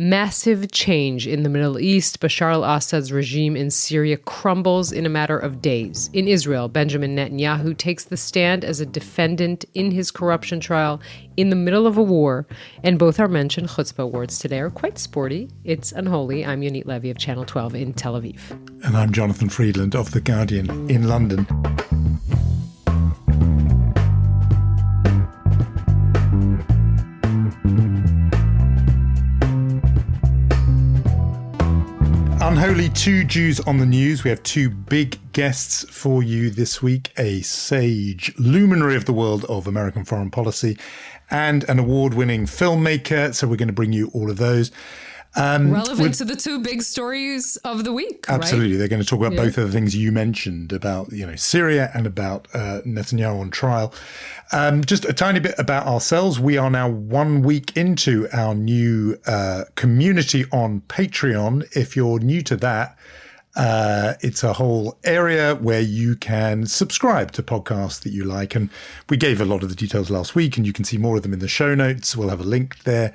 Massive change in the Middle East. Bashar al-Assad's regime in Syria crumbles in a matter of days. In Israel, Benjamin Netanyahu takes the stand as a defendant in his corruption trial in the middle of a war. And both our mensch and chutzpah awards today are quite sporty. It's unholy. I'm Yonit Levy of Channel 12 in Tel Aviv. And I'm Jonathan Friedland of The Guardian in London. Unholy, two Jews on the news. We have two big guests for you this week, a sage luminary of the world of American foreign policy and an award-winning filmmaker. So we're going to bring you all of those. Relevant to the two big stories of the week, absolutely. Right? They're going to talk about both of the things you mentioned about, Syria and about Netanyahu on trial. Just a tiny bit about ourselves. We are now 1 week into our new community on Patreon. If you're new to that, it's a whole area where you can subscribe to podcasts that you like. And we gave a lot of the details last week, and you can see more of them in the show notes. We'll have a link there.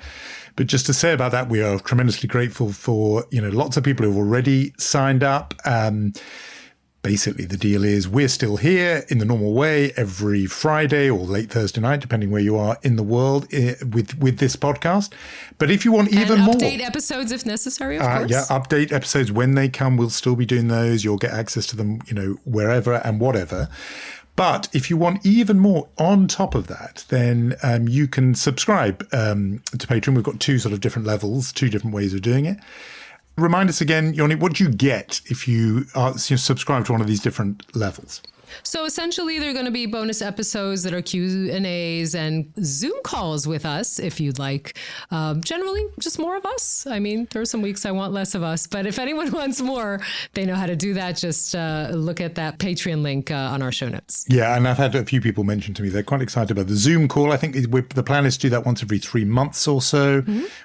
But just to say about that, we are tremendously grateful for, lots of people who've already signed up. Basically, the deal is we're still here in the normal way every Friday or late Thursday night, depending where you are in the world with this podcast. But if you want even more... update episodes if necessary, of course. Yeah, update episodes when they come. We'll still be doing those. You'll get access to them, wherever and whatever. But if you want even more on top of that, then you can subscribe to Patreon. We've got two sort of different levels, two different ways of doing it. Remind us again, Yoni, what do you get if you subscribe to one of these different levels? So essentially, there are going to be bonus episodes that are Q&As and Zoom calls with us, if you'd like. Generally, just more of us. I mean, there are some weeks I want less of us. But if anyone wants more, they know how to do that. Just look at that Patreon link on our show notes. Yeah, and I've had a few people mention to me they're quite excited about the Zoom call. I think the plan is to do that once every 3 months or so,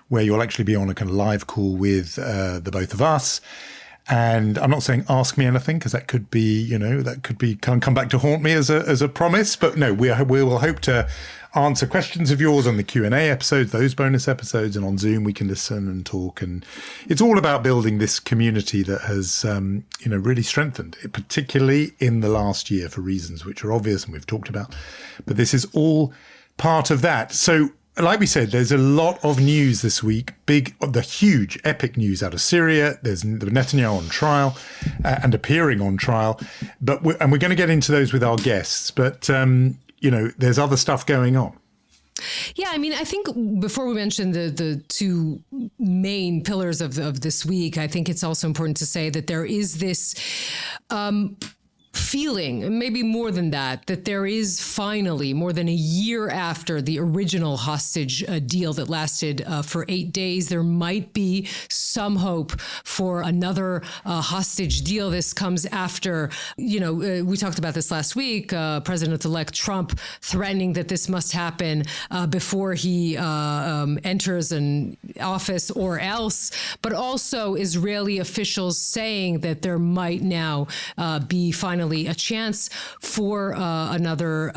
where you'll actually be on a kind of live call with the both of us. And I'm not saying ask me anything, because that could be, come back to haunt me as a promise. But no, we will hope to answer questions of yours on the Q&A episodes, those bonus episodes, and on Zoom we can listen and talk. And it's all about building this community that has, really strengthened, particularly in the last year for reasons which are obvious and we've talked about. But this is all part of that. So, like we said, there's a lot of news this week, the huge epic news out of Syria. There's the Netanyahu on trial and appearing on trial. But we're going to get into those with our guests. But, there's other stuff going on. Yeah, I mean, I think before we mention the two main pillars of this week, I think it's also important to say that there is this feeling, maybe more than that there is finally, more than a year after the original hostage deal that lasted for 8 days, there might be some hope for another hostage deal. This comes after, we talked about this last week, President-elect Trump threatening that this must happen before he enters an office or else, but also Israeli officials saying that there might now be finally a chance for another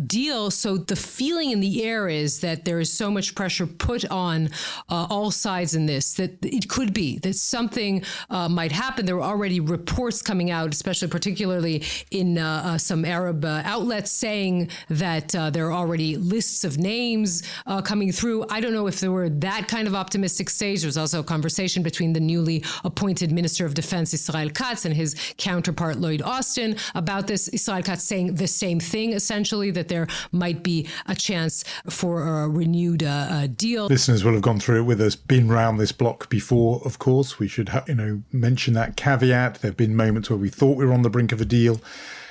deal. So the feeling in the air is that there is so much pressure put on all sides in this, that it could be that something might happen. There were already reports coming out, especially particularly in some Arab outlets, saying that there are already lists of names coming through. I don't know if there were that kind of optimistic stage. There's also a conversation between the newly appointed Minister of Defense, Israel Katz, and his counterpart, Lloyd Austin, about this. Israel Katz saying the same thing, essentially, that there might be a chance for a renewed deal. Listeners will have gone through it with us, been round this block before, of course. We should mention that caveat. There have been moments where we thought we were on the brink of a deal.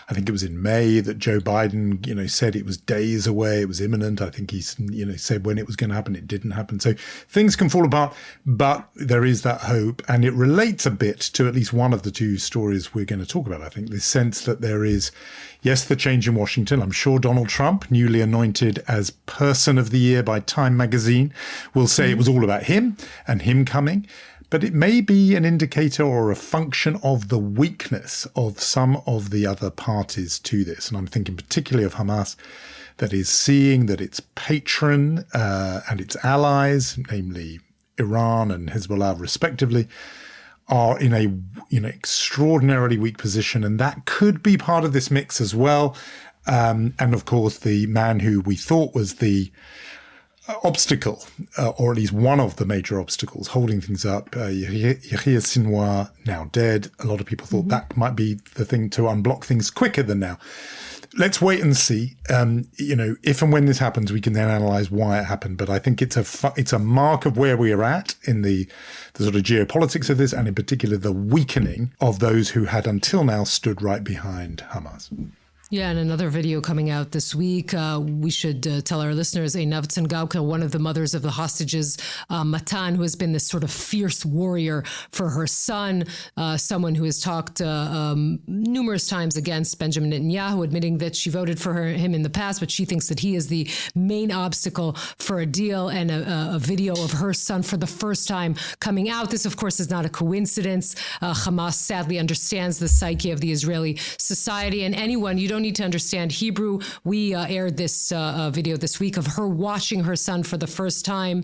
I think it was in May that Joe Biden, said it was days away, it was imminent. I think he, said when it was going to happen, it didn't happen. So things can fall apart, but there is that hope. And it relates a bit to at least one of the two stories we're going to talk about. I think this sense that there is, yes, the change in Washington. I'm sure Donald Trump, newly anointed as Person of the Year by Time magazine, will say it was all about him and him coming. But it may be an indicator or a function of the weakness of some of the other parties to this. And I'm thinking particularly of Hamas, that is seeing that its patron and its allies, namely Iran and Hezbollah respectively, are in a extraordinarily weak position. And that could be part of this mix as well. And of course, the man who we thought was the obstacle, or at least one of the major obstacles holding things up, Yahya Sinwar, now dead. A lot of people thought that might be the thing to unblock things quicker than now. Let's wait and see. If and when this happens, we can then analyze why it happened. But I think it's a mark of where we are at in the sort of geopolitics of this, and in particular the weakening of those who had until now stood right behind Hamas. Yeah, and another video coming out this week. We should tell our listeners, Einav Tsengauka, one of the mothers of the hostages, Matan, who has been this sort of fierce warrior for her son, someone who has talked numerous times against Benjamin Netanyahu, admitting that she voted for him in the past, but she thinks that he is the main obstacle for a deal, and a video of her son for the first time coming out. This, of course, is not a coincidence. Hamas sadly understands the psyche of the Israeli society, and anyone, you don't need to understand Hebrew. We aired this video this week of her watching her son for the first time,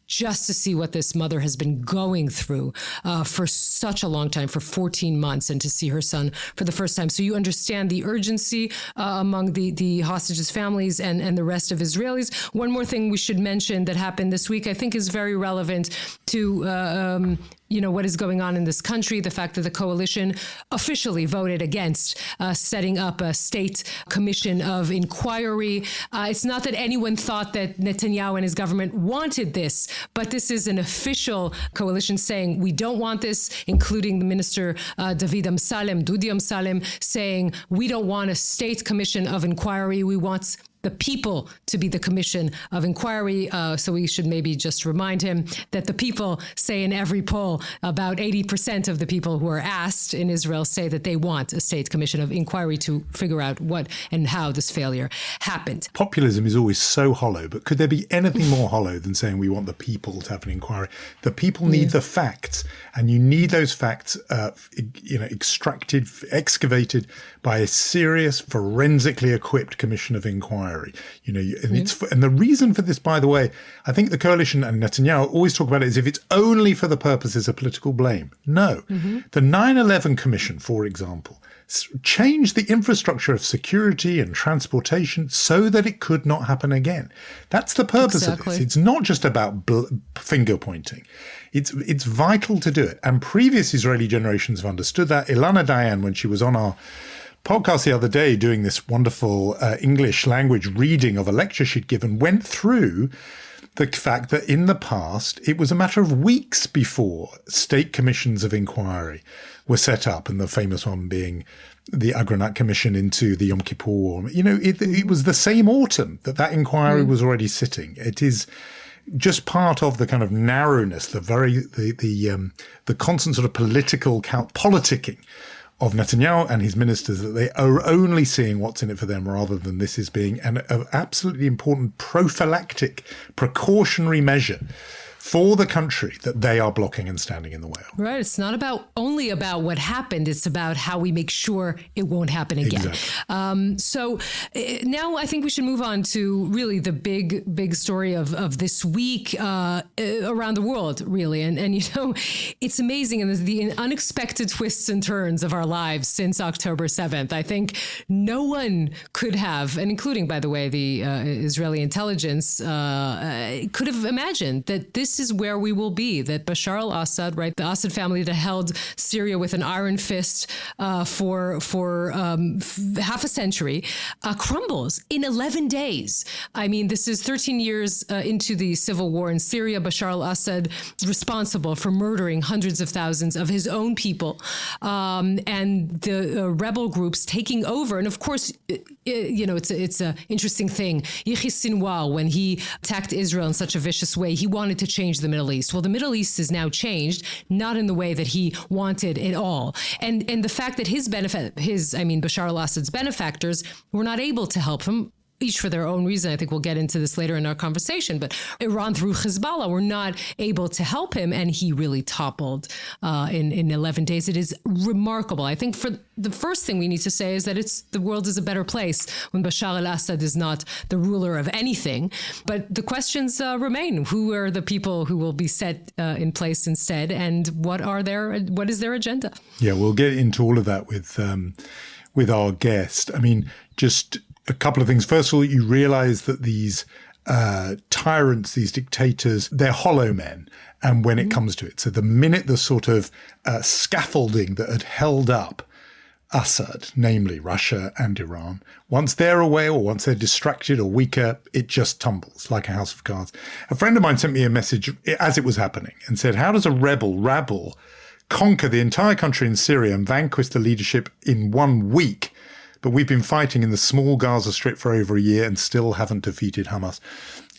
just to see what this mother has been going through for such a long time, for 14 months, and to see her son for the first time. So you understand the urgency among the hostages' families and the rest of Israelis. One more thing we should mention that happened this week, I think is very relevant to what is going on in this country, the fact that the coalition officially voted against setting up a state commission of inquiry. It's not that anyone thought that Netanyahu and his government wanted this, but this is an official coalition saying we don't want this, including the minister Dudi Amsalem, saying we don't want a state commission of inquiry. We want the people to be the commission of inquiry. So we should maybe just remind him that the people say in every poll, about 80% of the people who are asked in Israel say that they want a state commission of inquiry to figure out what and how this failure happened. Populism is always so hollow, but could there be anything more hollow than saying we want the people to have an inquiry? The people need the facts, and you need those facts extracted, excavated by a serious, forensically equipped commission of inquiry. And the reason for this, by the way, I think the coalition and Netanyahu always talk about it as if it's only for the purposes of political blame. No. The 9/11 Commission, for example, changed the infrastructure of security and transportation so that it could not happen again. That's the purpose of this. It's not just about finger pointing. It's vital to do it. And previous Israeli generations have understood that. Ilana Dayan, when she was on our podcast the other day doing this wonderful English language reading of a lecture she'd given, went through the fact that in the past it was a matter of weeks before state commissions of inquiry were set up, and the famous one being the Agranat Commission into the Yom Kippur War. It was the same autumn that inquiry was already sitting. It is just part of the kind of narrowness, the constant sort of political politicking of Netanyahu and his ministers, that they are only seeing what's in it for them rather than this is being an absolutely important prophylactic, precautionary measure for the country that they are blocking and standing in the way of. Right. It's not only about what happened. It's about how we make sure it won't happen again. Exactly. So now I think we should move on to really the big story of this week around the world, really. And it's amazing. And the unexpected twists and turns of our lives since October 7th. I think no one could have, and including, by the way, the Israeli intelligence, could have imagined that this is where we will be, that Bashar al-Assad, right, the Assad family that held Syria with an iron fist for half a century, crumbles in 11 days. I mean, this is 13 years into the civil war in Syria. Bashar al-Assad responsible for murdering hundreds of thousands of his own people, and the rebel groups taking over. And of course, it's an interesting thing. Yahya Sinwar, when he attacked Israel in such a vicious way, he wanted to change the Middle East. Well, the Middle East is now changed, not in the way that he wanted at all. And the fact that Bashar al-Assad's benefactors were not able to help him, each for their own reason. I think we'll get into this later in our conversation, but Iran through Hezbollah were not able to help him, and he really toppled in 11 days. It is remarkable. I think for the first thing we need to say is that the world is a better place when Bashar al-Assad is not the ruler of anything. But the questions remain. Who are the people who will be set in place instead, and what is their agenda? Yeah, we'll get into all of that with our guest. I mean, just a couple of things. First of all, you realize that these tyrants, these dictators, they're hollow men. And when it comes to it, so the minute the sort of scaffolding that had held up Assad, namely Russia and Iran, once they're away or once they're distracted or weaker, it just tumbles like a house of cards. A friend of mine sent me a message as it was happening and said, how does a rabble conquer the entire country in Syria and vanquish the leadership in 1 week? But we've been fighting in the small Gaza Strip for over a year and still haven't defeated Hamas.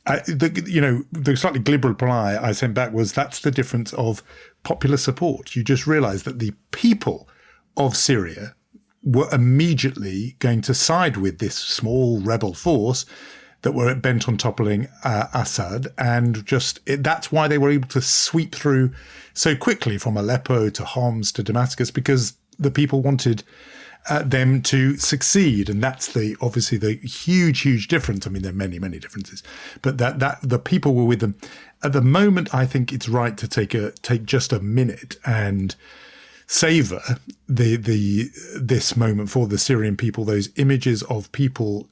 The slightly glib reply I sent back was, that's the difference of popular support. You just realize that the people of Syria were immediately going to side with this small rebel force that were bent on toppling Assad. And that's why they were able to sweep through so quickly from Aleppo to Homs to Damascus, because the people wanted them to succeed. And that's obviously the huge difference. I mean, there are many differences, but that the people were with them. At the moment, I think it's right to take just a minute and savor this moment for the Syrian people, those images of people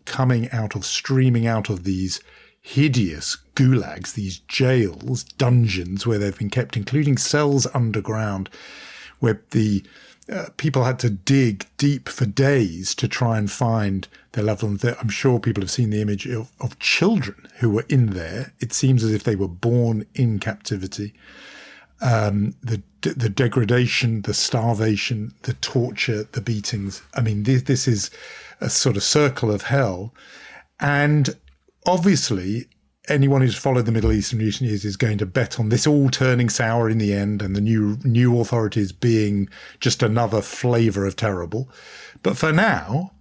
streaming out of these hideous gulags, these jails, dungeons where they've been kept, including cells underground, where the people had to dig deep for days to try and find their loved ones. I'm sure people have seen the image of children who were in there. It seems as if they were born in captivity. The degradation, the starvation, the torture, the beatings. I mean, this is a sort of circle of hell. And obviously, anyone who's followed the Middle East in recent years is going to bet on this all turning sour in the end and the new authorities being just another flavour of terrible. But for now,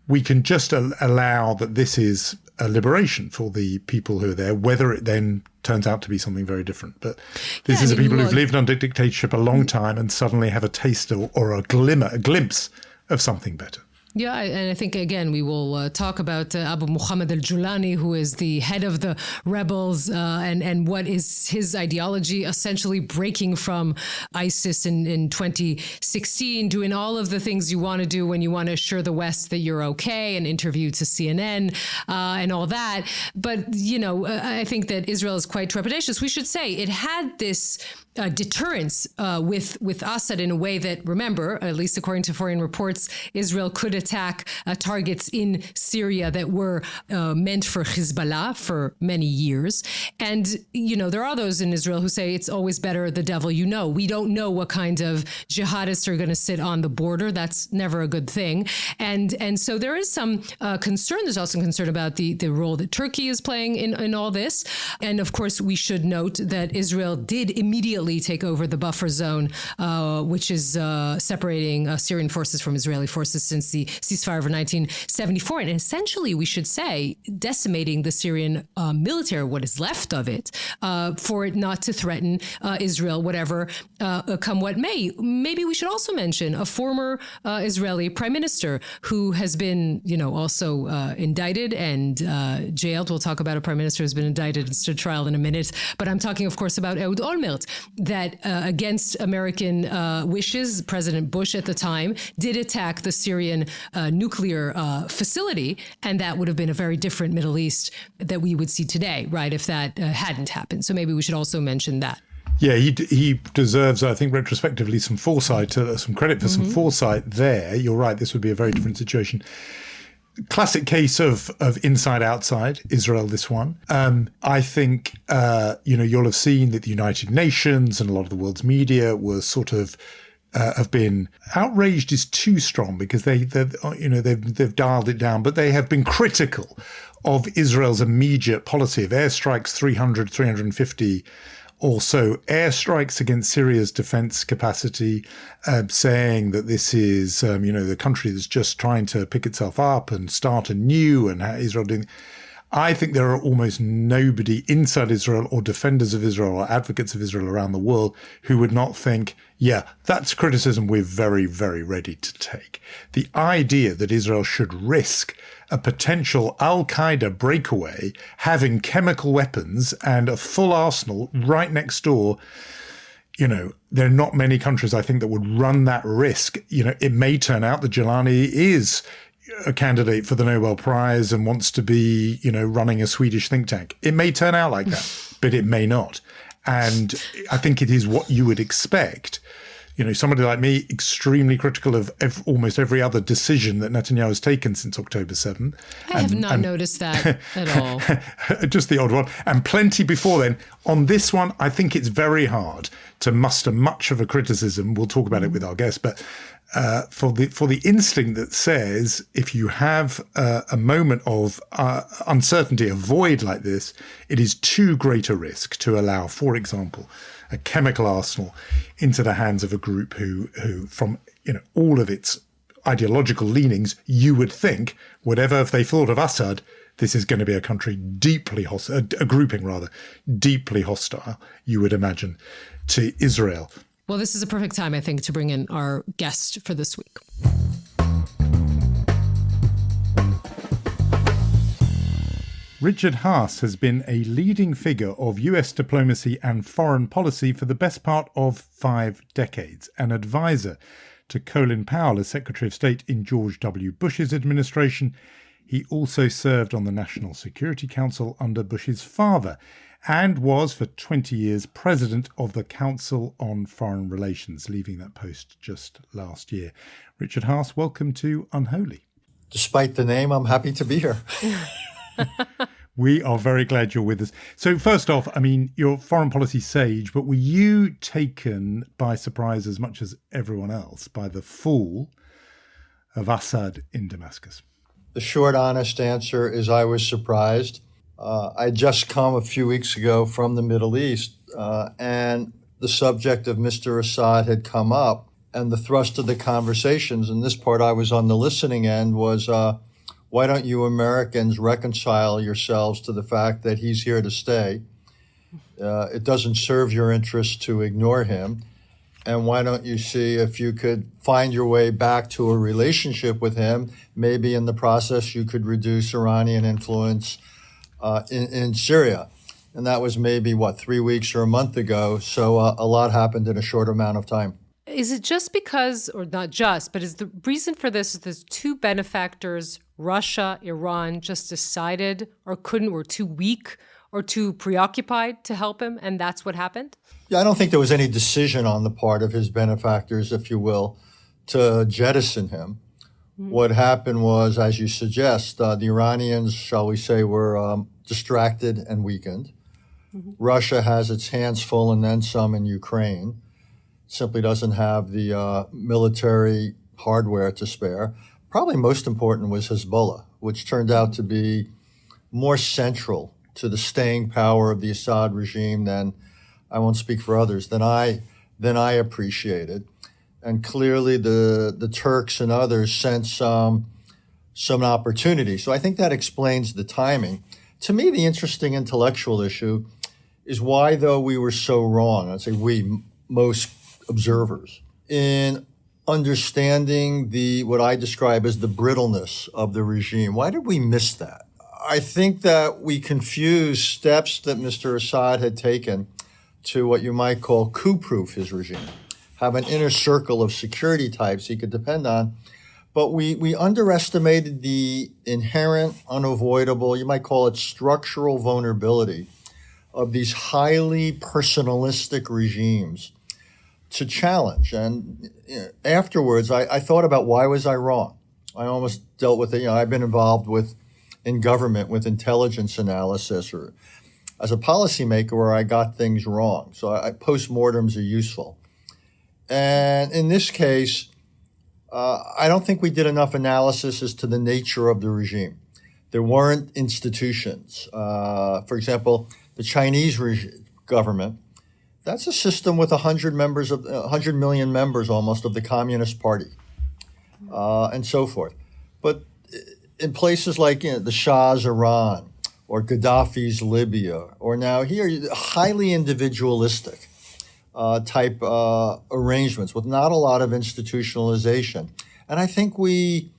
we can just allow that this is a liberation for the people who are there, whether it then turns out to be something very different. But this is the people who've lived under dictatorship a long time and suddenly have a taste or a glimpse of something better. Yeah, and I think, again, we will talk about Abu Muhammad al-Julani, who is the head of the rebels, and what is his ideology, essentially breaking from ISIS in 2016, doing all of the things you want to do when you want to assure the West that you're okay, an interview to CNN and all that. But, I think that Israel is quite trepidatious. We should say it had this deterrence with Assad in a way that, remember, at least according to foreign reports, Israel could attack targets in Syria that were meant for Hezbollah for many years. And, there are those in Israel who say it's always better the devil you know. We don't know what kind of jihadists are going to sit on the border. That's never a good thing. And so there is some concern. There's also concern about the role that Turkey is playing in all this. And of course, we should note that Israel did immediately take over the buffer zone, which is separating Syrian forces from Israeli forces since the ceasefire of 1974. And essentially, we should say, decimating the Syrian military, what is left of it, for it not to threaten Israel, whatever, come what may. Maybe we should also mention a former Israeli prime minister who has been, also indicted and jailed. We'll talk about a prime minister who's been indicted and stood trial in a minute. But I'm talking, of course, about Ehud Olmert, that against American wishes, President Bush at the time did attack the Syrian nuclear facility, and that would have been a very different Middle East that we would see today, right, if that hadn't happened. So maybe we should also mention that. Yeah, he deserves, I think, retrospectively, some foresight, some credit for some foresight there. You're right, this would be a very different situation. Classic case of inside outside Israel, this one. I think you'll have seen that the United Nations and a lot of the world's media were sort of have been outraged is too strong, because they've dialed it down, but they have been critical of Israel's immediate policy of airstrikes, 300, 350 Also, airstrikes against Syria's defense capacity, saying that this is, the country that's just trying to pick itself up and start anew, and Israel doing. I think there are almost nobody inside Israel or defenders of Israel or advocates of Israel around the world who would not think, yeah, that's criticism we're very, very ready to take. The idea that Israel should risk a potential al-Qaeda breakaway, having chemical weapons and a full arsenal right next door, there are not many countries, I think, that would run that risk. It may turn out that Jelani is a candidate for the Nobel Prize and wants to be, running a Swedish think tank. It may turn out like that, but it may not. And I think it is what you would expect. Somebody like me, extremely critical of almost every other decision that Netanyahu has taken since October 7th. I have not noticed that at all. Just the odd one. And plenty before then. On this one, I think it's very hard to muster much of a criticism. We'll talk about it with our guests, but for the instinct that says if you have a moment of uncertainty, a void like this, it is too great a risk to allow, for example, a chemical arsenal into the hands of a group who from all of its ideological leanings, you would think, whatever if they thought of Assad, this is going to be a country deeply hostile, a grouping rather, deeply hostile, you would imagine, to Israel. Well, this is a perfect time, I think, to bring in our guest for this week. Richard Haass has been a leading figure of US diplomacy and foreign policy for the best part of 5 decades, an advisor to Colin Powell as Secretary of State in George W. Bush's administration. He also served on the National Security Council under Bush's father and was for 20 years president of the Council on Foreign Relations, leaving that post just last year. Richard Haass, welcome to Unholy. Despite the name, I'm happy to be here. We are very glad you're with us. So first off, you're foreign policy sage, but were you taken by surprise as much as everyone else by the fall of Assad in Damascus? The short, honest answer is I was surprised. I just come a few weeks ago from the Middle East, and the subject of Mr. Assad had come up, and the thrust of the conversations, and this part I was on the listening end, was why don't you Americans reconcile yourselves to the fact that he's here to stay? It doesn't serve your interest to ignore him. And why don't you see if you could find your way back to a relationship with him? Maybe in the process you could reduce Iranian influence in Syria. And that was maybe, 3 weeks or a month ago. So a lot happened in a short amount of time. Is it just because, or not just, but is the reason for this is there's two benefactors, Russia, Iran, just decided or couldn't, were too weak or too preoccupied to help him, and that's what happened? Yeah, I don't think there was any decision on the part of his benefactors, if you will, to jettison him. Mm-hmm. What happened was, as you suggest, the Iranians, shall we say, were distracted and weakened. Mm-hmm. Russia has its hands full and then some in Ukraine. Simply doesn't have the military hardware to spare. Probably most important was Hezbollah, which turned out to be more central to the staying power of the Assad regime than, I won't speak for others, than I appreciated. And clearly the Turks and others sensed some opportunity. So I think that explains the timing. To me, the interesting intellectual issue is why, though we were so wrong, I'd say we, most observers, in understanding what I describe as the brittleness of the regime. Why did we miss that? I think that we confused steps that Mr. Assad had taken to what you might call coup-proof his regime, have an inner circle of security types he could depend on. But we underestimated the inherent, unavoidable, you might call it structural vulnerability of these highly personalistic regimes to challenge. And afterwards, I thought about why was I wrong? I almost dealt with it. I've been involved in government with intelligence analysis or as a policymaker where I got things wrong. So postmortems are useful. And in this case, I don't think we did enough analysis as to the nature of the regime. There weren't institutions. For example, the Chinese government That's a system with 100 million members almost of the Communist Party, and so forth. But in places like the Shah's Iran or Gaddafi's Libya, or now here, highly individualistic type arrangements with not a lot of institutionalization. And I think we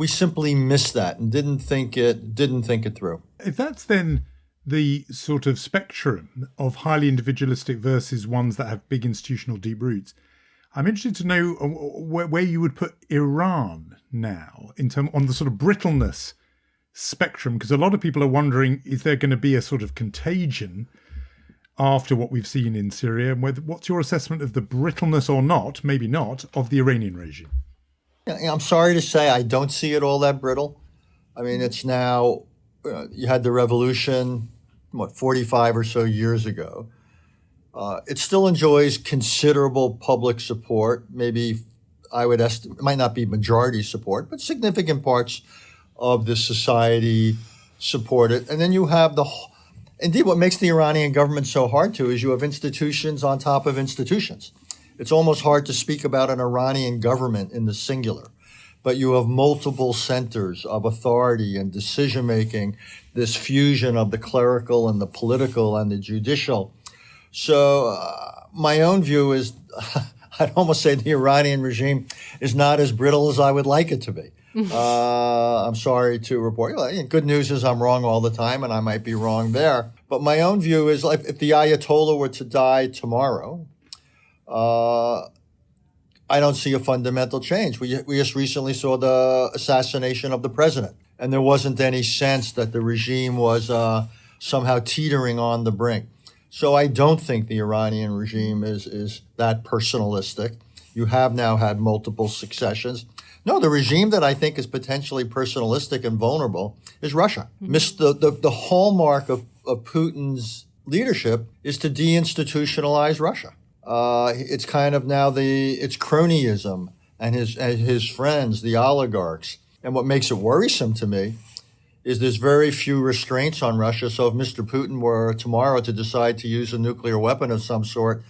simply missed that and didn't think it through. If that's then the sort of spectrum of highly individualistic versus ones that have big institutional deep roots, I'm interested to know where you would put Iran now on the sort of brittleness spectrum, because a lot of people are wondering, is there going to be a sort of contagion after what we've seen in Syria? And what's your assessment of the brittleness or not, maybe not, of the Iranian regime? I'm sorry to say I don't see it all that brittle. I mean, it's now, you had the revolution, 45 or so years ago. It still enjoys considerable public support. Maybe I would estimate, it might not be majority support, but significant parts of the society support it. And then you have indeed, what makes the Iranian government so hard to is you have institutions on top of institutions. It's almost hard to speak about an Iranian government in the singular, but you have multiple centers of authority and decision-making, this fusion of the clerical and the political and the judicial. So my own view is, I'd almost say the Iranian regime is not as brittle as I would like it to be. I'm sorry to report. Good news is I'm wrong all the time, and I might be wrong there. But my own view is, like, if the Ayatollah were to die tomorrow, I don't see a fundamental change. We just recently saw the assassination of the president, and there wasn't any sense that the regime was somehow teetering on the brink. So I don't think the Iranian regime is that personalistic. You have now had multiple successions. No, the regime that I think is potentially personalistic and vulnerable is Russia. The hallmark of Putin's leadership is to deinstitutionalize Russia. It's kind of now it's cronyism and his friends, the oligarchs. And what makes it worrisome to me is there's very few restraints on Russia. So if Mr. Putin were tomorrow to decide to use a nuclear weapon of some sort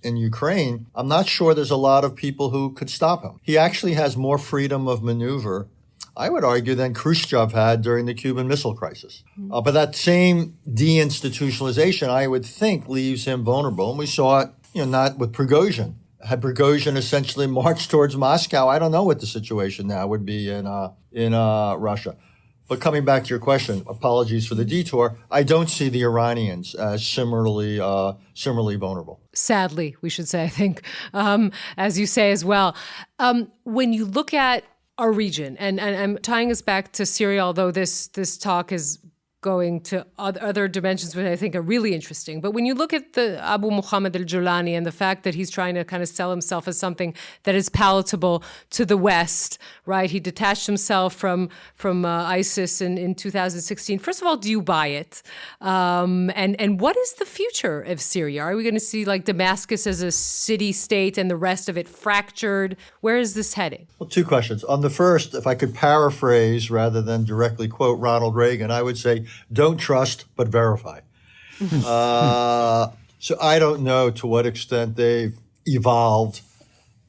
in Ukraine, I'm not sure there's a lot of people who could stop him. He actually has more freedom of maneuver, I would argue, than Khrushchev had during the Cuban Missile Crisis. But that same deinstitutionalization, I would think, leaves him vulnerable. And we saw it, not with Prigozhin. Had Prigozhin essentially marched towards Moscow, I don't know what the situation now would be in Russia. But coming back to your question, apologies for the detour, I don't see the Iranians as similarly vulnerable. Sadly, we should say, I think, as you say as well. When you look at our region, and I'm tying us back to Syria, although this talk is going to other dimensions, which I think are really interesting. But when you look at the Abu Muhammad al-Julani and the fact that he's trying to kind of sell himself as something that is palatable to the West, right? He detached himself from ISIS in 2016. First of all, do you buy it? And what is the future of Syria? Are we going to see like Damascus as a city-state and the rest of it fractured? Where is this heading? Well, two questions. On the first, if I could paraphrase rather than directly quote Ronald Reagan, I would say, don't trust, but verify. So I don't know to what extent they've evolved,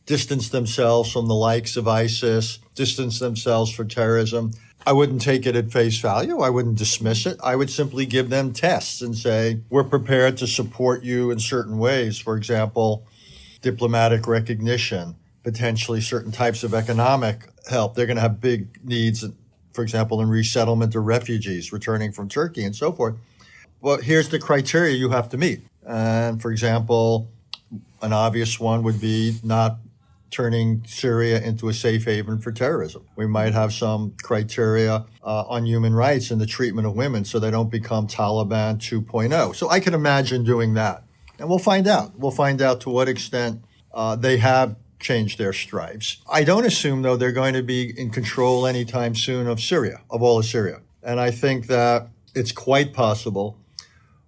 distanced themselves from the likes of ISIS, distanced themselves from terrorism. I wouldn't take it at face value. I wouldn't dismiss it. I would simply give them tests and say, we're prepared to support you in certain ways. For example, diplomatic recognition, potentially certain types of economic help. They're going to have big needs, for example, in resettlement of refugees returning from Turkey and so forth. Well, here's the criteria you have to meet. And for example, an obvious one would be not turning Syria into a safe haven for terrorism. We might have some criteria on human rights and the treatment of women so they don't become Taliban 2.0. So I can imagine doing that. And we'll find out. We'll find out to what extent they have change their stripes. I don't assume, though, they're going to be in control anytime soon of Syria, of all of Syria. And I think that it's quite possible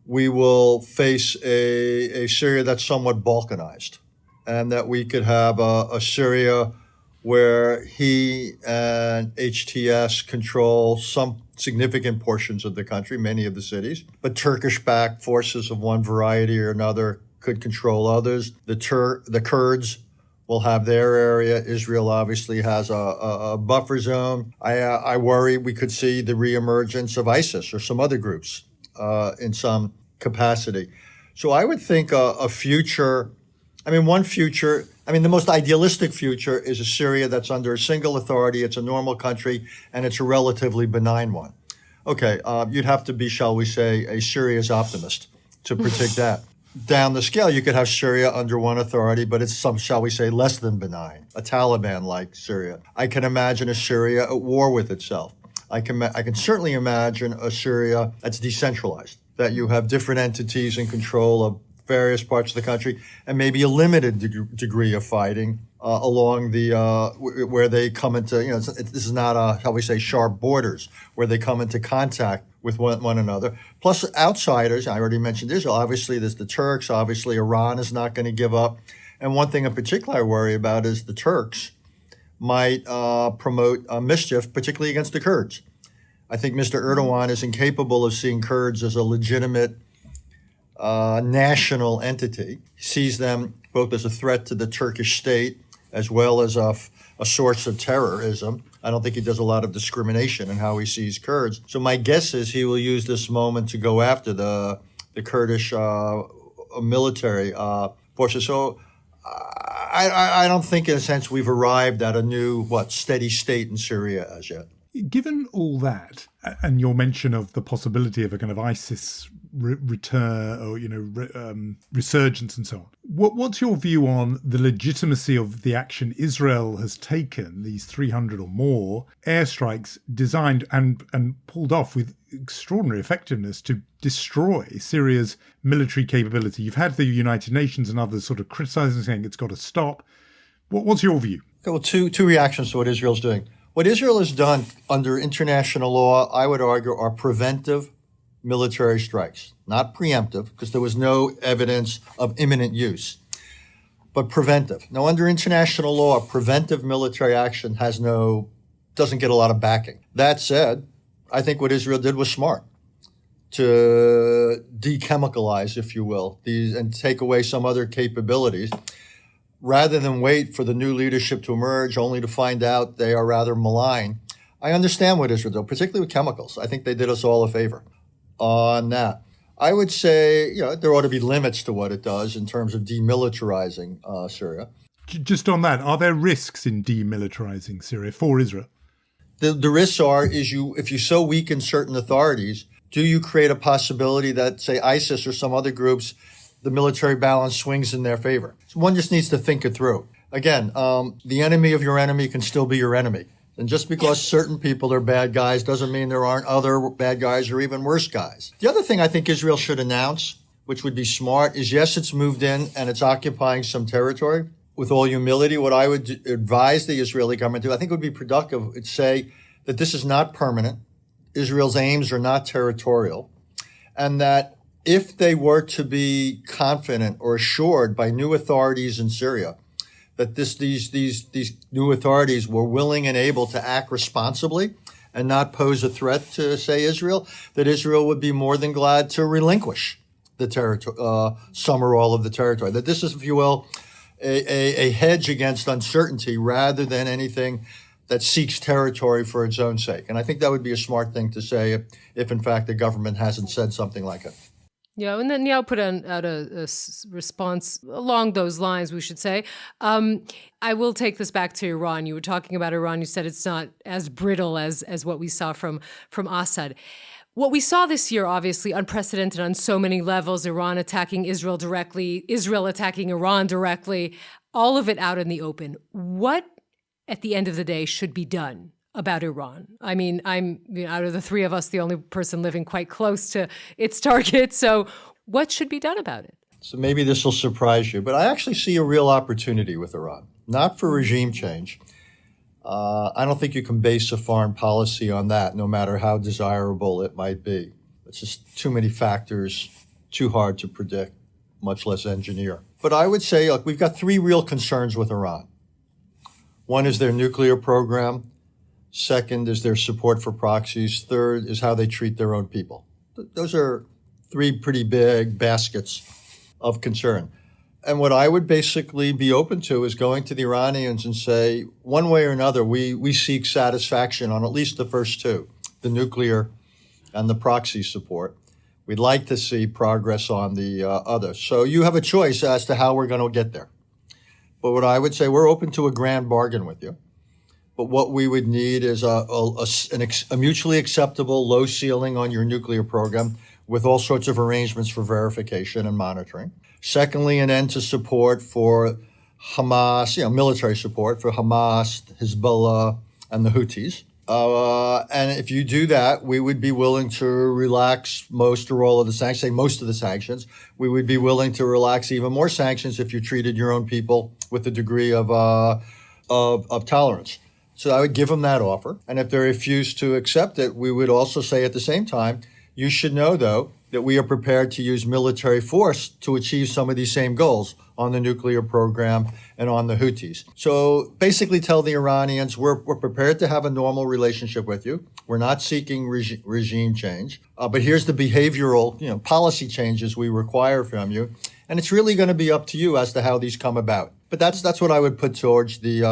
we will face a Syria that's somewhat balkanized, and that we could have a Syria where he and HTS control some significant portions of the country, many of the cities, but Turkish-backed forces of one variety or another could control others. The Kurds will have their area. Israel obviously has a buffer zone. I worry we could see the reemergence of ISIS or some other groups in some capacity. So I would think a future, the most idealistic future is a Syria that's under a single authority. It's a normal country, and it's a relatively benign one. Okay, you'd have to be, shall we say, a serious optimist to predict that. Down the scale, you could have Syria under one authority, but it's some, shall we say, less than benign, a Taliban-like Syria. I can imagine a Syria at war with itself. I can certainly imagine a Syria that's decentralized, that you have different entities in control of various parts of the country, and maybe a limited degree of fighting along the where they come into, this is not shall we say, sharp borders, where they come into contact with one another. Plus outsiders, I already mentioned Israel, obviously there's the Turks, obviously Iran is not going to give up. And one thing in particular I worry about is the Turks might promote mischief, particularly against the Kurds. I think Mr. Erdogan is incapable of seeing Kurds as a legitimate national entity. He sees them both as a threat to the Turkish state as well as a source of terrorism. I don't think he does a lot of discrimination in how he sees Kurds. So my guess is he will use this moment to go after the Kurdish military forces. So I don't think, in a sense, we've arrived at a new, steady state in Syria as yet. Given all that, and your mention of the possibility of a kind of ISIS return or resurgence and so on, what's your view on the legitimacy of the action Israel has taken, these 300 or more airstrikes designed and pulled off with extraordinary effectiveness to destroy Syria's military capability? You've had the United Nations and others sort of criticizing, saying it's got to stop. What's your view? Okay, well, two reactions to what Israel's doing. What Israel has done under international law, I would argue, are preventive military strikes, not preemptive, because there was no evidence of imminent use, but preventive. Now, under international law, preventive military action doesn't get a lot of backing. That said, I think what Israel did was smart, to dechemicalize, if you will, and take away some other capabilities, rather than wait for the new leadership to emerge only to find out they are rather malign. I understand what Israel did, particularly with chemicals. I think they did us all a favor on that. I would say, there ought to be limits to what it does in terms of demilitarizing Syria. Just on that, are there risks in demilitarizing Syria for Israel? The risks are, if you so weaken certain authorities, do you create a possibility that, say, ISIS or some other groups, the military balance swings in their favor? So one just needs to think it through. Again, the enemy of your enemy can still be your enemy. And just because certain people are bad guys doesn't mean there aren't other bad guys or even worse guys. The other thing I think Israel should announce, which would be smart, is yes, it's moved in and it's occupying some territory. With all humility, what I would advise the Israeli government to, I think it would be productive, would say that this is not permanent. Israel's aims are not territorial. And that if they were to be confident or assured by new authorities in Syria that these new authorities were willing and able to act responsibly and not pose a threat to, say, Israel, that Israel would be more than glad to relinquish the territory, some or all of the territory. That this is, if you will, a hedge against uncertainty rather than anything that seeks territory for its own sake. And I think that would be a smart thing to say if in fact, the government hasn't said something like it. Yeah, and then Netanyahu put out a response along those lines, we should say. I will take this back to Iran. You were talking about Iran. You said it's not as brittle as what we saw from Assad. What we saw this year, obviously, unprecedented on so many levels, Iran attacking Israel directly, Israel attacking Iran directly, all of it out in the open. What, at the end of the day, should be done about Iran? I mean, I'm out of the three of us, the only person living quite close to its target. So what should be done about it? So maybe this will surprise you, but I actually see a real opportunity with Iran, not for regime change. I don't think you can base a foreign policy on that, no matter how desirable it might be. It's just too many factors, too hard to predict, much less engineer. But I would say, look, we've got three real concerns with Iran. One is their nuclear program. Second is their support for proxies. Third is how they treat their own people. Those are three pretty big baskets of concern. And what I would basically be open to is going to the Iranians and say, one way or another, we seek satisfaction on at least the first two, the nuclear and the proxy support. We'd like to see progress on the other. So you have a choice as to how we're going to get there. But what I would say, we're open to a grand bargain with you. But what we would need is a mutually acceptable low ceiling on your nuclear program with all sorts of arrangements for verification and monitoring. Secondly, an end to support for Hamas, military support for Hamas, Hezbollah, and the Houthis. And if you do that, we would be willing to relax most or all of the sanctions, say most of the sanctions. We would be willing to relax even more sanctions if you treated your own people with a degree of tolerance. So I would give them that offer. And if they refuse to accept it, we would also say at the same time, you should know, though, that we are prepared to use military force to achieve some of these same goals on the nuclear program and on the Houthis. So basically tell the Iranians, we're prepared to have a normal relationship with you. We're not seeking regime change. But here's the behavioral, policy changes we require from you. And it's really going to be up to you as to how these come about. But that's what I would put towards the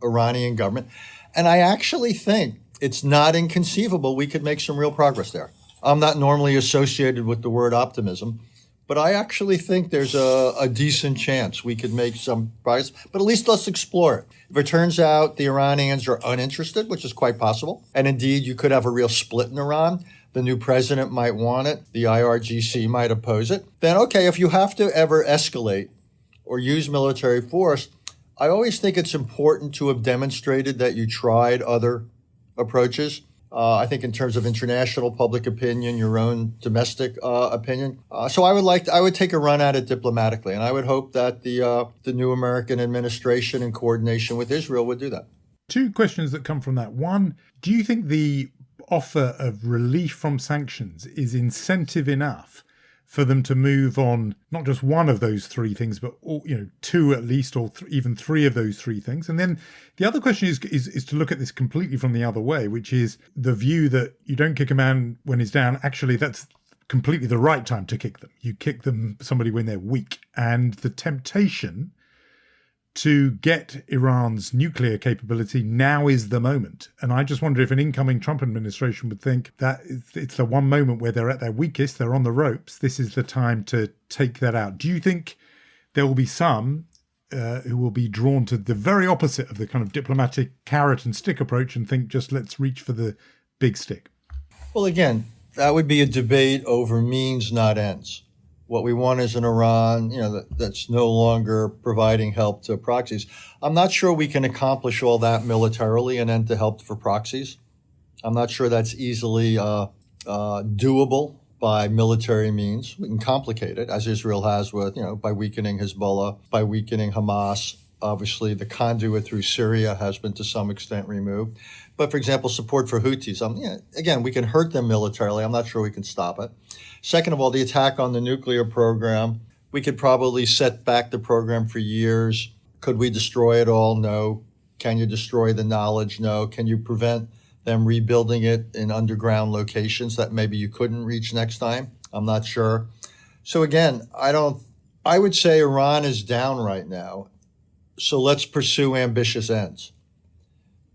Iranian government. And I actually think it's not inconceivable we could make some real progress there. I'm not normally associated with the word optimism, but I actually think there's a decent chance we could make some progress. But at least let's explore it. If it turns out the Iranians are uninterested, which is quite possible, and indeed you could have a real split in Iran, the new president might want it, the IRGC might oppose it, then okay, if you have to ever escalate or use military force, I always think it's important to have demonstrated that you tried other approaches. I think in terms of international public opinion, your own domestic opinion. So I would take a run at it diplomatically, and I would hope that the new American administration in coordination with Israel would do that. Two questions that come from that. One, do you think the offer of relief from sanctions is incentive enough for them to move on not just one of those three things, but all, two at least, or even three of those three things? And then the other question is to look at this completely from the other way, which is the view that you don't kick a man when he's down. Actually, that's completely the right time to kick them. You kick somebody when they're weak. And the temptation to get Iran's nuclear capability, now is the moment. And I just wonder if an incoming Trump administration would think that it's the one moment where they're at their weakest, they're on the ropes, this is the time to take that out. Do you think there will be some who will be drawn to the very opposite of the kind of diplomatic carrot and stick approach and think just let's reach for the big stick? Well, again, that would be a debate over means, not ends. What we want is an Iran, that's no longer providing help to proxies. I'm not sure we can accomplish all that militarily and end to help for proxies. I'm not sure that's easily doable by military means. We can complicate it, as Israel has with, by weakening Hezbollah, by weakening Hamas. Obviously, the conduit through Syria has been to some extent removed. But, for example, support for Houthis, again, we can hurt them militarily. I'm not sure we can stop it. Second of all, the attack on the nuclear program, we could probably set back the program for years. Could we destroy it all? No. Can you destroy the knowledge? No. Can you prevent them rebuilding it in underground locations that maybe you couldn't reach next time? I'm not sure. So again, I would say Iran is down right now. So let's pursue ambitious ends.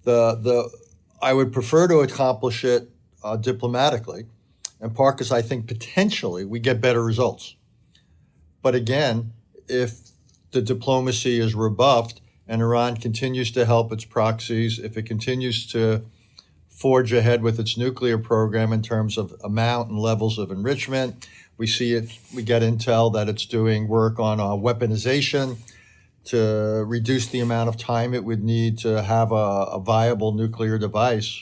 I would prefer to accomplish it diplomatically, in part because I think potentially we get better results. But again, if the diplomacy is rebuffed and Iran continues to help its proxies, if it continues to forge ahead with its nuclear program in terms of amount and levels of enrichment, we get intel that it's doing work on weaponization to reduce the amount of time it would need to have a viable nuclear device,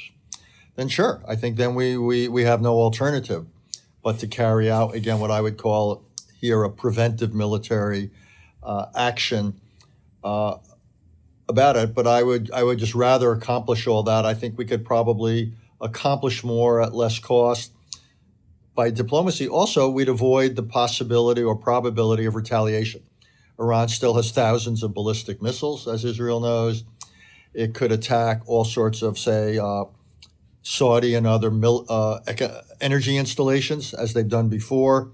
then sure, I think then we have no alternative but to carry out, again, what I would call here a preventive military action about it. But I would just rather accomplish all that. I think we could probably accomplish more at less cost by diplomacy. Also, we'd avoid the possibility or probability of retaliation. Iran still has thousands of ballistic missiles, as Israel knows. It could attack all sorts of, say, Saudi and other energy installations, as they've done before.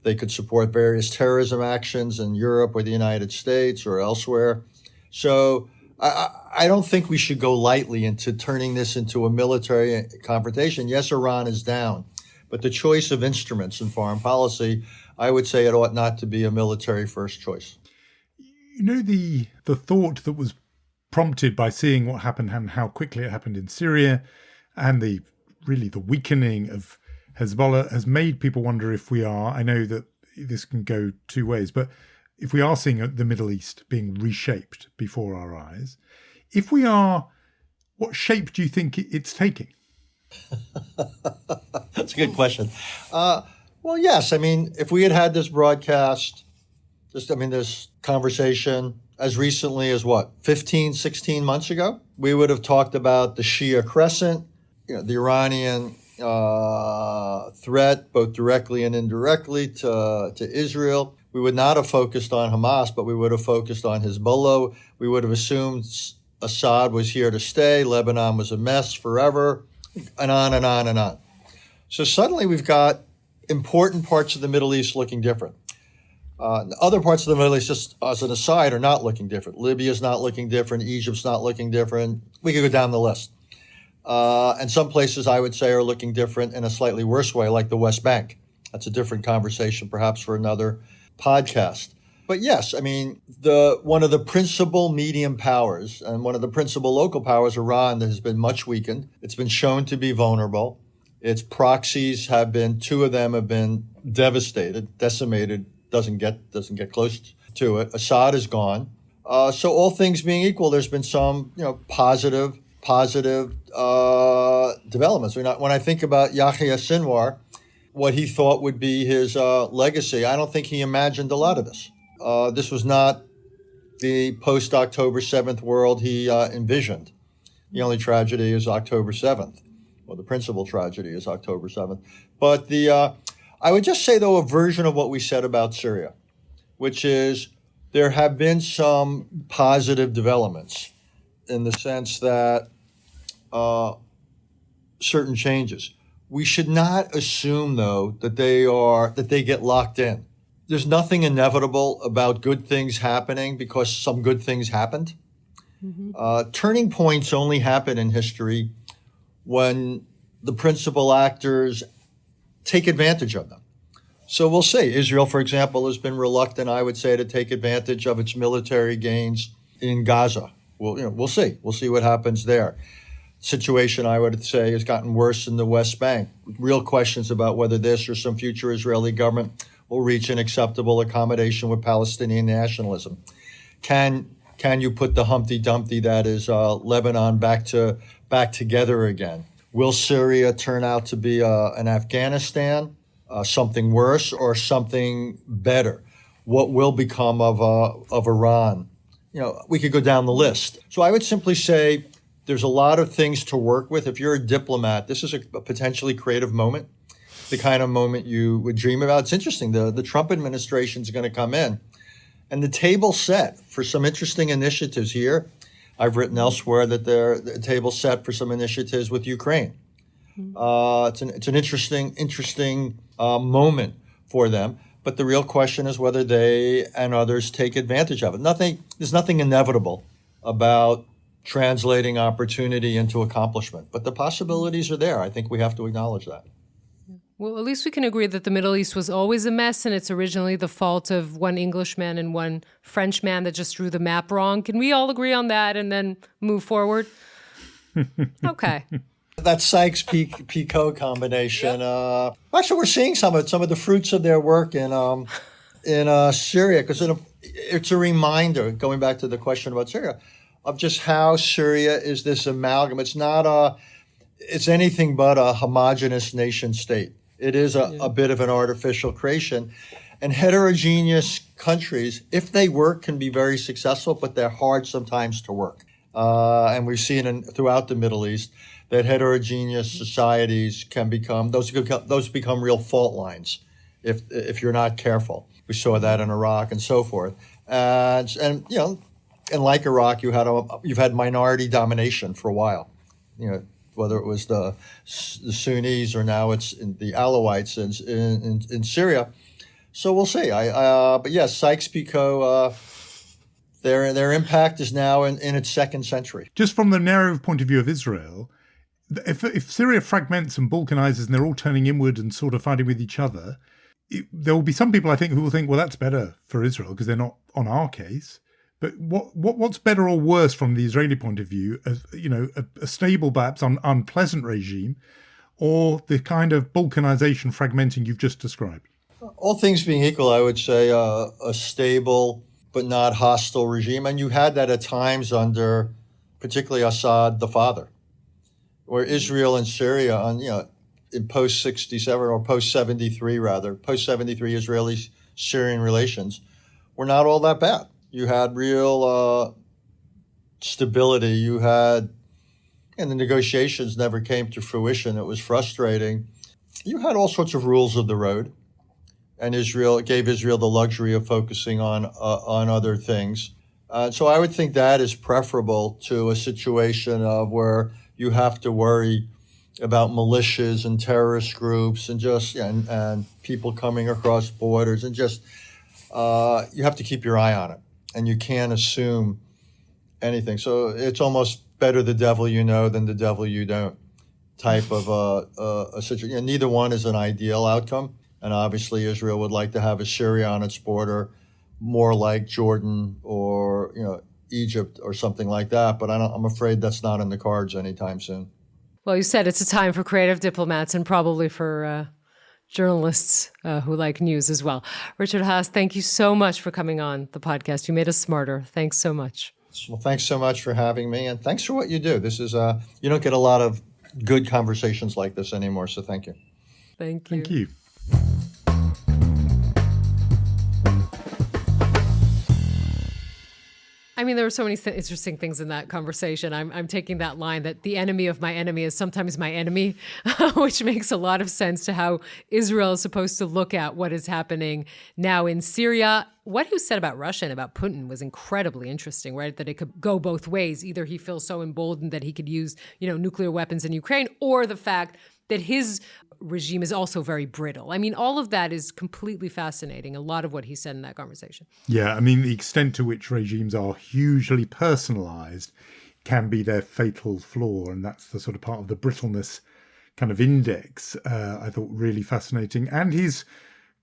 They could support various terrorism actions in Europe or the United States or elsewhere. So I don't think we should go lightly into turning this into a military confrontation. Yes, Iran is down, but the choice of instruments in foreign policy, I would say it ought not to be a military first choice. You know, the thought that was prompted by seeing what happened and how quickly it happened in Syria, and the weakening of Hezbollah has made people wonder if we are, I know that this can go two ways, but if we are seeing the Middle East being reshaped before our eyes, if we are, what shape do you think it's taking? That's a good question. Well, yes. I mean, if we had this broadcast, this conversation as recently as 15, 16 months ago, we would have talked about the Shia Crescent, the Iranian threat, both directly and indirectly to Israel. We would not have focused on Hamas, but we would have focused on Hezbollah. We would have assumed Assad was here to stay, Lebanon was a mess forever, and on and on and on. So suddenly we've got important parts of the Middle East looking different. Other parts of the Middle East, just as an aside, are not looking different. Libya's not looking different. Egypt's not looking different. We could go down the list. And some places, I would say, are looking different in a slightly worse way, like the West Bank. That's a different conversation, perhaps for another podcast. But yes, I mean, one of the principal medium powers and one of the principal local powers, Iran, that has been much weakened. It's been shown to be vulnerable. Its proxies have been, two of them have been devastated, decimated, doesn't get close to it. Assad is gone. So all things being equal, there's been some, positive developments. When I think about Yahya Sinwar, what he thought would be his legacy, I don't think he imagined a lot of this. This was not the post-October 7th world he envisioned. The only tragedy is October 7th. Well, the principal tragedy is October 7th. But I would just say, though, a version of what we said about Syria, which is there have been some positive developments in the sense that certain changes. We should not assume, though, that they get locked in. There's nothing inevitable about good things happening because some good things happened. Mm-hmm. Turning points only happen in history when the principal actors take advantage of them. So we'll see. Israel, for example, has been reluctant, I would say, to take advantage of its military gains in Gaza. We'll see. We'll see what happens there. Situation, I would say, has gotten worse in the West Bank. Real questions about whether this or some future Israeli government will reach an acceptable accommodation with Palestinian nationalism. Can you put the Humpty Dumpty that is Lebanon back together again? Will Syria turn out to be an Afghanistan, something worse, or something better? What will become of Iran? We could go down the list. So I would simply say there's a lot of things to work with. If you're a diplomat, this is a potentially creative moment, the kind of moment you would dream about. It's interesting. The Trump administration is going to come in, and the table's set for some interesting initiatives here. I've written elsewhere that the table's set for some initiatives with Ukraine. It's an interesting moment for them. But the real question is whether they and others take advantage of it. There's nothing inevitable about translating opportunity into accomplishment. But the possibilities are there. I think we have to acknowledge that. Well, at least we can agree that the Middle East was always a mess, and it's originally the fault of one Englishman and one Frenchman that just drew the map wrong. Can we all agree on that and then move forward? Okay. That Sykes-Picot combination. Yep. Actually, we're seeing some of the fruits of their work in Syria, because it's a reminder, going back to the question about Syria, of just how Syria is this amalgam. It's anything but a homogenous nation state. It is a bit of an artificial creation. And heterogeneous countries, if they work, can be very successful, but they're hard sometimes to work. And we've seen throughout the Middle East that heterogeneous societies can become become real fault lines if you're not careful. We saw that in Iraq and so forth. And like Iraq, you've had minority domination for a while. Whether it was the Sunnis or now it's the Alawites in Syria. So we'll see. But yes, Sykes-Picot, their impact is now in its second century. Just from the narrow point of view of Israel, if Syria fragments and balkanizes and they're all turning inward and sort of fighting with each other, there will be some people, I think, who will think, well, that's better for Israel because they're not on our case. But what's better or worse from the Israeli point of view, a stable, perhaps unpleasant regime, or the kind of balkanization, fragmenting you've just described? All things being equal, I would say a stable but not hostile regime. And you had that at times under particularly Assad, the father, where Israel and Syria, in post-67 or post-73 rather, post-73 Israeli-Syrian relations were not all that bad. You had real stability. You had, and the negotiations never came to fruition. It was frustrating. You had all sorts of rules of the road, and it gave Israel the luxury of focusing on other things. So I would think that is preferable to a situation of where you have to worry about militias and terrorist groups and people coming across borders, and just you have to keep your eye on it, and you can't assume anything. So it's almost better the devil you know than the devil you don't type of a situation. Neither one is an ideal outcome, and obviously Israel would like to have a Syria on its border, more like Jordan or Egypt or something like that. But I'm afraid that's not in the cards anytime soon. Well, you said it's a time for creative diplomats and probably for journalists who like news as well. Richard Haass, thank you so much for coming on the podcast. You made us smarter. Thanks so much. Well, thanks so much for having me, and thanks for what you do. This is you don't get a lot of good conversations like this anymore, so thank you. Thank you. Thank you. I mean, there were so many interesting things in that conversation. I'm taking that line that the enemy of my enemy is sometimes my enemy, which makes a lot of sense to how Israel is supposed to look at what is happening now in Syria. What he said about Russia and about Putin was incredibly interesting, right? That it could go both ways. Either he feels so emboldened that he could use, nuclear weapons in Ukraine, or the fact that his regime is also very brittle. I mean, all of that is completely fascinating, a lot of what he said in that conversation. Yeah, I mean, the extent to which regimes are hugely personalized can be their fatal flaw, and that's the sort of part of the brittleness kind of index I thought really fascinating. And he's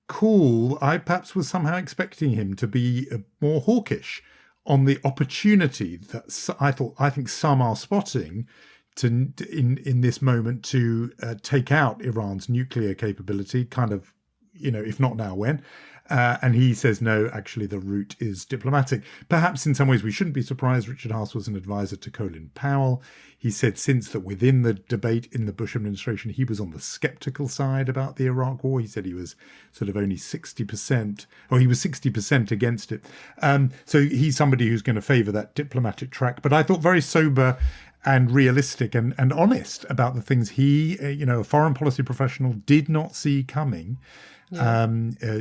cool. I perhaps was somehow expecting him to be more hawkish on the opportunity that I think some are spotting in this moment to take out Iran's nuclear capability, kind of, if not now, when? And he says, no, actually, the route is diplomatic. Perhaps in some ways we shouldn't be surprised. Richard Haass was an advisor to Colin Powell. He said since that within the debate in the Bush administration, he was on the skeptical side about the Iraq war. He said he was sort of only 60%, or he was 60% against it. So he's somebody who's going to favour that diplomatic track. But I thought very sober and realistic and honest about the things he, a foreign policy professional, did not see coming. Yeah.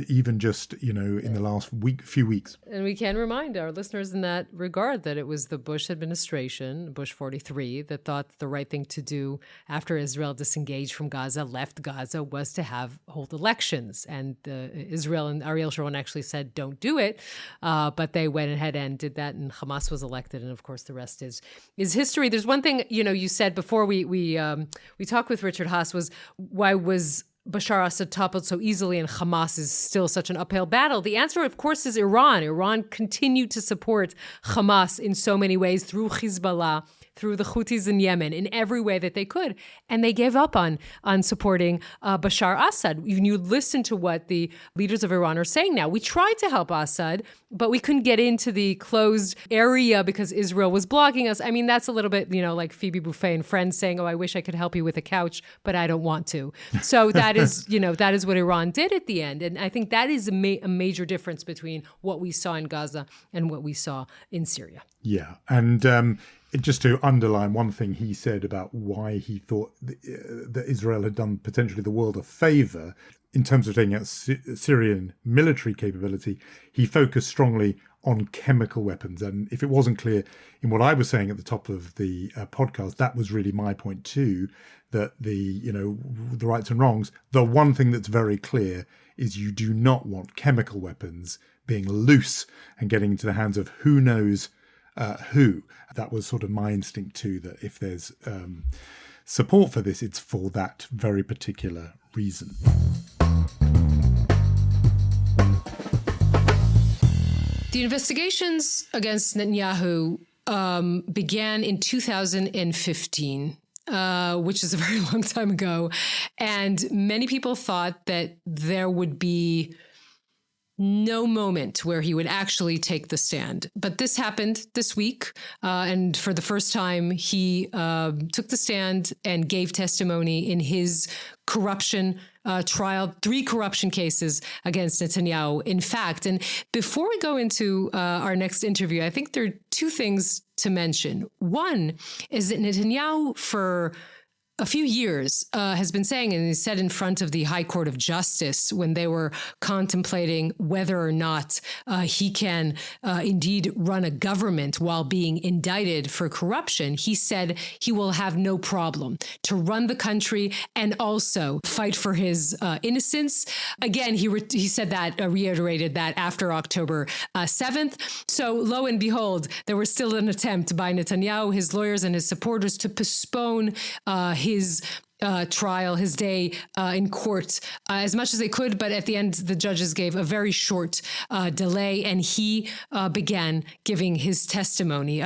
Even just, in the last few weeks. And we can remind our listeners in that regard that it was the Bush administration, Bush 43, that thought the right thing to do after Israel disengaged from Gaza, left Gaza, was to hold elections. And Israel and Ariel Sharon actually said, don't do it. But they went ahead and did that, and Hamas was elected. And of course, the rest is history. There's one thing, you said before we talked with Richard Haass, was why was Bashar Assad toppled so easily and Hamas is still such an uphill battle? The answer, of course, is Iran. Iran continued to support Hamas in so many ways through Hezbollah, through the Houthis in Yemen, in every way that they could. And they gave up on supporting Bashar Assad. When you listen to what the leaders of Iran are saying now, we tried to help Assad, but we couldn't get into the closed area because Israel was blocking us. I mean, that's a little bit, like Phoebe Buffay and Friends saying, oh, I wish I could help you with a couch, but I don't want to. So that is, that is what Iran did at the end. And I think that is a major difference between what we saw in Gaza and what we saw in Syria. Yeah. And just to underline one thing he said about why he thought that Israel had done potentially the world a favor, in terms of taking out Syrian military capability, he focused strongly on chemical weapons. And if it wasn't clear in what I was saying at the top of the podcast, that was really my point too, that the rights and wrongs, the one thing that's very clear is you do not want chemical weapons being loose and getting into the hands of who knows who. That was sort of my instinct too, that if there's support for this, it's for that very particular reason. The investigations against Netanyahu began in 2015, which is a very long time ago. And many people thought that there would be no moment where he would actually take the stand. But this happened this week. And for the first time, he took the stand and gave testimony in his corruption trial, 3 corruption cases against Netanyahu, in fact. And before we go into our next interview, I think there are 2 things to mention. One is that Netanyahu, for a few years, has been saying, and he said in front of the High Court of Justice when they were contemplating whether or not he can indeed run a government while being indicted for corruption, he said he will have no problem to run the country and also fight for his innocence. Again, he said that, reiterated that after October 7th. So lo and behold, there was still an attempt by Netanyahu, his lawyers, and his supporters to postpone his trial, his day in court, as much as they could. But at the end, the judges gave a very short delay, and he began giving his testimony.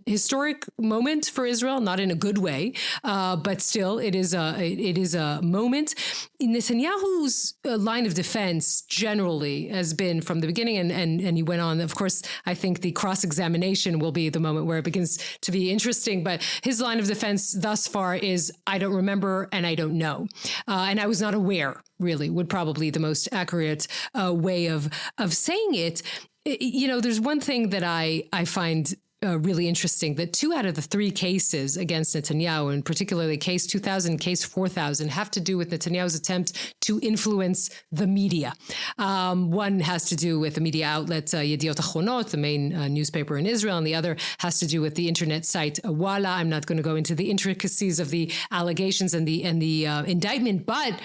Historic moment for Israel, not in a good way, but still, it is a moment. Netanyahu's line of defense generally has been from the beginning, and he went on. Of course, I think the cross-examination will be the moment where it begins to be interesting. But his line of defense thus far is, I don't remember and I don't know. And I was not aware, really, would probably the most accurate way of saying it. There's one thing that I find really interesting, that 2 out of the 3 cases against Netanyahu, and particularly case 2000, case 4000, have to do with Netanyahu's attempt to influence the media. One has to do with the media outlet Yediot Ahronot, the main newspaper in Israel, and the other has to do with the internet site Walla. I'm not going to go into the intricacies of the allegations and the indictment, but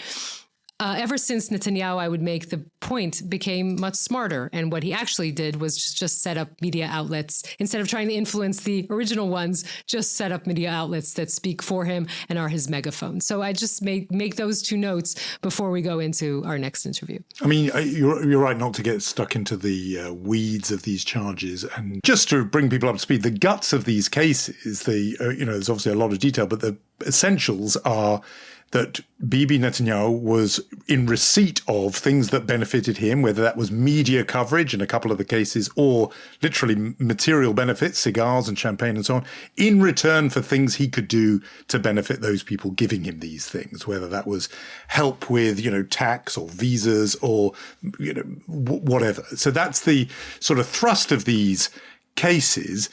ever since Netanyahu, I would make the point, became much smarter. And what he actually did was just set up media outlets. Instead of trying to influence the original ones, just set up media outlets that speak for him and are his megaphone. So I just make those 2 notes before we go into our next interview. I mean, you're right not to get stuck into the weeds of these charges. And just to bring people up to speed, the guts of these cases, there's obviously a lot of detail, but the essentials are that Bibi Netanyahu was in receipt of things that benefited him, whether that was media coverage in a couple of the cases or literally material benefits, cigars and champagne and so on, in return for things he could do to benefit those people giving him these things, whether that was help with, tax or visas or, whatever. So that's the sort of thrust of these cases.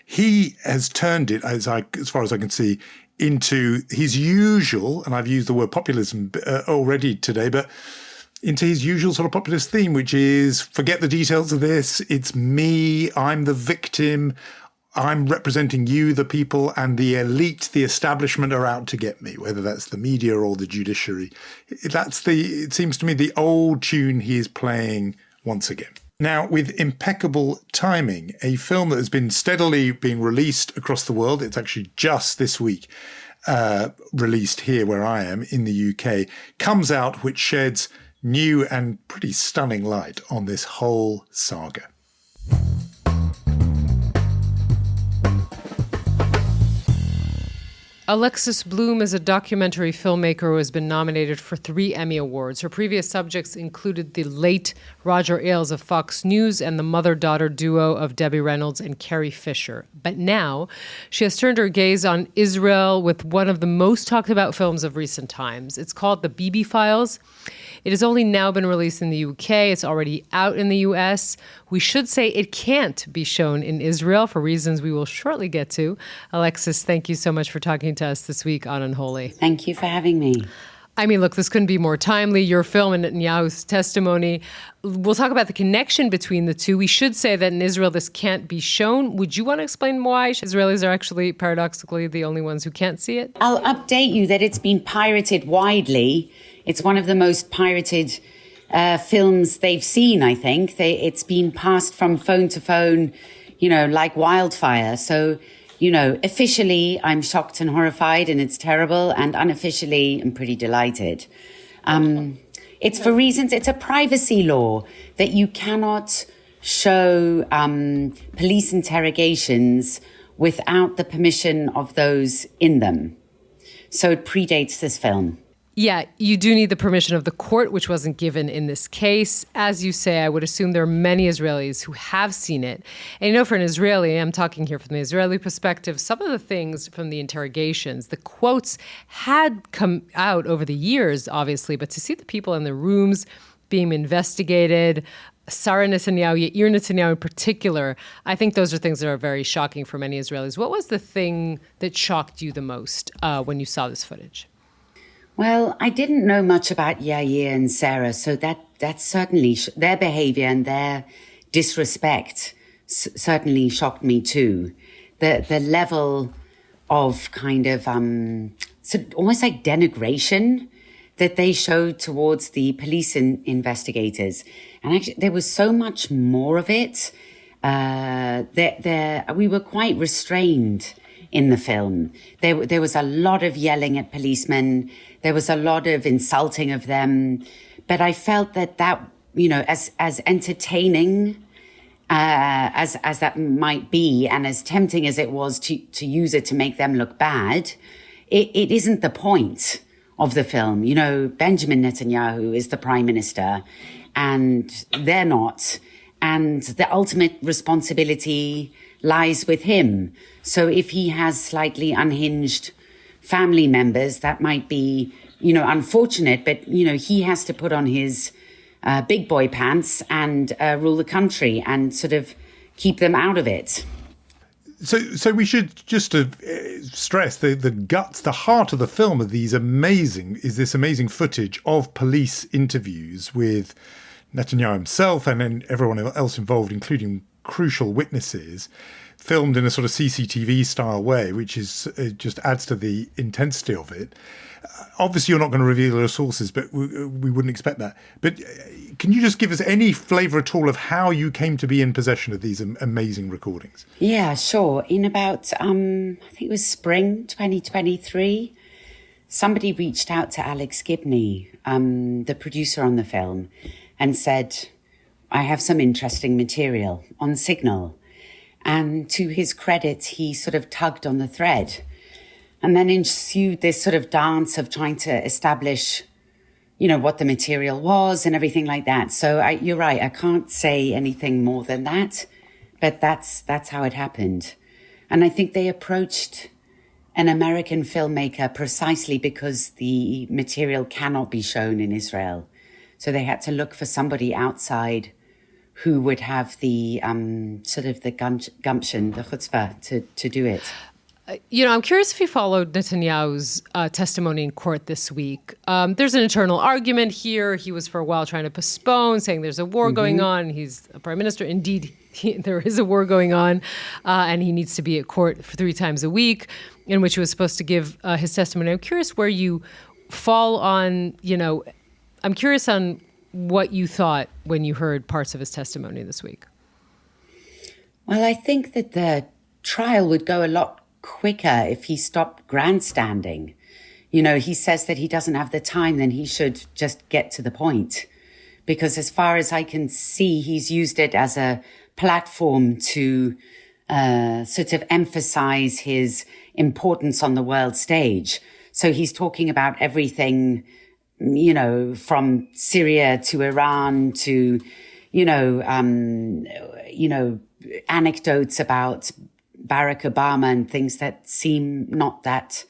He has turned it, as far as I can see, into his usual, and I've used the word populism already today, but into his usual sort of populist theme, which is forget the details of this. It's me. I'm the victim. I'm representing you, the people, and the elite, the establishment are out to get me, whether that's the media or the judiciary. It seems to me, the old tune he is playing once again. Now, with impeccable timing, a film that has been steadily being released across the world, it's actually just this week released here where I am in the UK, comes out, which sheds new and pretty stunning light on this whole saga. Alexis Bloom is a documentary filmmaker who has been nominated for 3 Emmy Awards. Her previous subjects included the late Roger Ailes of Fox News and the mother-daughter duo of Debbie Reynolds and Carrie Fisher. But now she has turned her gaze on Israel with one of the most talked about films of recent times. It's called The Bibi Files. It has only now been released in the UK. It's already out in the US. We should say it can't be shown in Israel for reasons we will shortly get to. Alexis, thank you so much for talking to us this week on Unholy. Thank you for having me. I mean, look, this couldn't be more timely. Your film and Netanyahu's testimony. We'll talk about the connection between the two. We should say that in Israel, this can't be shown. Would you want to explain why Israelis are actually, paradoxically, the only ones who can't see it? I'll update you that it's been pirated widely. It's one of the most pirated films they've seen, I think. It's been passed from phone to phone, like wildfire. So, officially, I'm shocked and horrified and it's terrible. And unofficially, I'm pretty delighted. It's for reasons, it's a privacy law that you cannot show police interrogations without the permission of those in them. So it predates this film. Yeah, you do need the permission of the court, which wasn't given in this case. As you say, I would assume there are many Israelis who have seen it. And for an Israeli, I'm talking here from the Israeli perspective, some of the things from the interrogations, the quotes had come out over the years, obviously, but to see the people in the rooms being investigated, Sarah Netanyahu, Yair Netanyahu in particular, I think those are things that are very shocking for many Israelis. What was the thing that shocked you the most when you saw this footage? Well, I didn't know much about Yair and Sarah, so that certainly, their behavior and their disrespect certainly shocked me too. The level of kind of, almost like denigration that they showed towards the police investigators. And actually, there was so much more of it. We were quite restrained in the film. There was a lot of yelling at policemen. There was a lot of insulting of them. But I felt that as entertaining as that might be, and as tempting as it was to use it to make them look bad, it isn't the point of the film. Benjamin Netanyahu is the prime minister, and they're not. And the ultimate responsibility lies with him. So if he has slightly unhinged family members, that might be, unfortunate, but, he has to put on his big boy pants and rule the country and sort of keep them out of it. So we should just stress the guts, the heart of the film of this amazing footage of police interviews with Netanyahu himself and then everyone else involved, including crucial witnesses, filmed in a sort of CCTV style way, which is just adds to the intensity of it. Obviously, you're not going to reveal your sources, but we wouldn't expect that. But can you just give us any flavour at all of how you came to be in possession of these amazing recordings? Yeah, sure. In about, I think it was spring 2023, somebody reached out to Alex Gibney, the producer on the film, and said, I have some interesting material on Signal. And to his credit, he sort of tugged on the thread. And then ensued this sort of dance of trying to establish, what the material was and everything like that. So you're right, I can't say anything more than that, but that's how it happened. And I think they approached an American filmmaker precisely because the material cannot be shown in Israel. So they had to look for somebody outside who would have the gumption, the chutzpah to do it. I'm curious if you followed Netanyahu's testimony in court this week. There's an internal argument here. He was for a while trying to postpone, saying there's a war going on. He's a prime minister. Indeed, there is a war going on, and he needs to be at court for 3 times a week, in which he was supposed to give his testimony. I'm curious where you fall on, I'm curious on what you thought when you heard parts of his testimony this week. Well, I think that the trial would go a lot quicker if he stopped grandstanding. He says that he doesn't have the time, then he should just get to the point. Because as far as I can see, he's used it as a platform to sort of emphasize his importance on the world stage. So he's talking about everything, from Syria to Iran to, anecdotes about Barack Obama and things that seem not that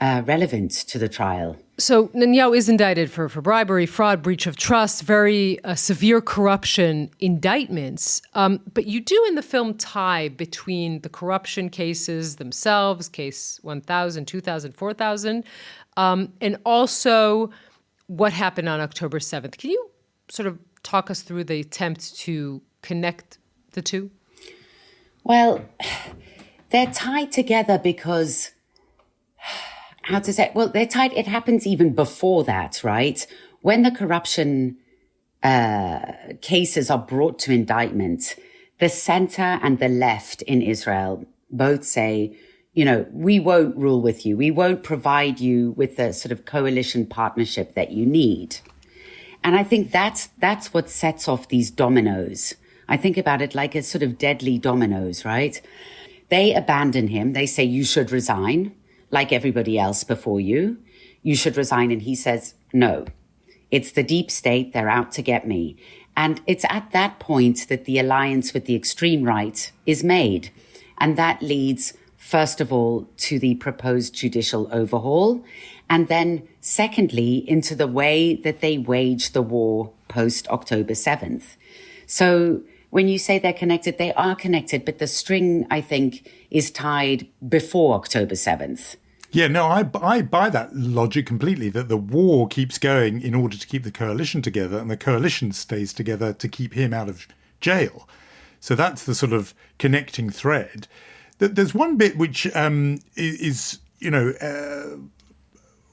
relevant to the trial. So Netanyahu is indicted for bribery, fraud, breach of trust, very severe corruption indictments. But you do in the film tie between the corruption cases themselves, case 1,000, 2,000, 4,000, and also what happened on October 7th. Can you sort of talk us through the attempt to connect the two? Well, they're tied together because... How to say? Well, they're tied. It happens even before that, right? When the corruption cases are brought to indictment, the center and the left in Israel both say, we won't rule with you. We won't provide you with the sort of coalition partnership that you need. And I think that's what sets off these dominoes. I think about it like a sort of deadly dominoes, right? They abandon him. They say, you should resign. Like everybody else before you, you should resign. And he says, no, it's the deep state. They're out to get me. And it's at that point that the alliance with the extreme right is made. And that leads, first of all, to the proposed judicial overhaul. And then secondly, into the way that they wage the war post October 7th. So when you say they're connected, they are connected, but the string, I think, is tied before October 7th. Yeah, no, I buy that logic completely, that the war keeps going in order to keep the coalition together, and the coalition stays together to keep him out of jail. So that's the sort of connecting thread. There's one bit which is,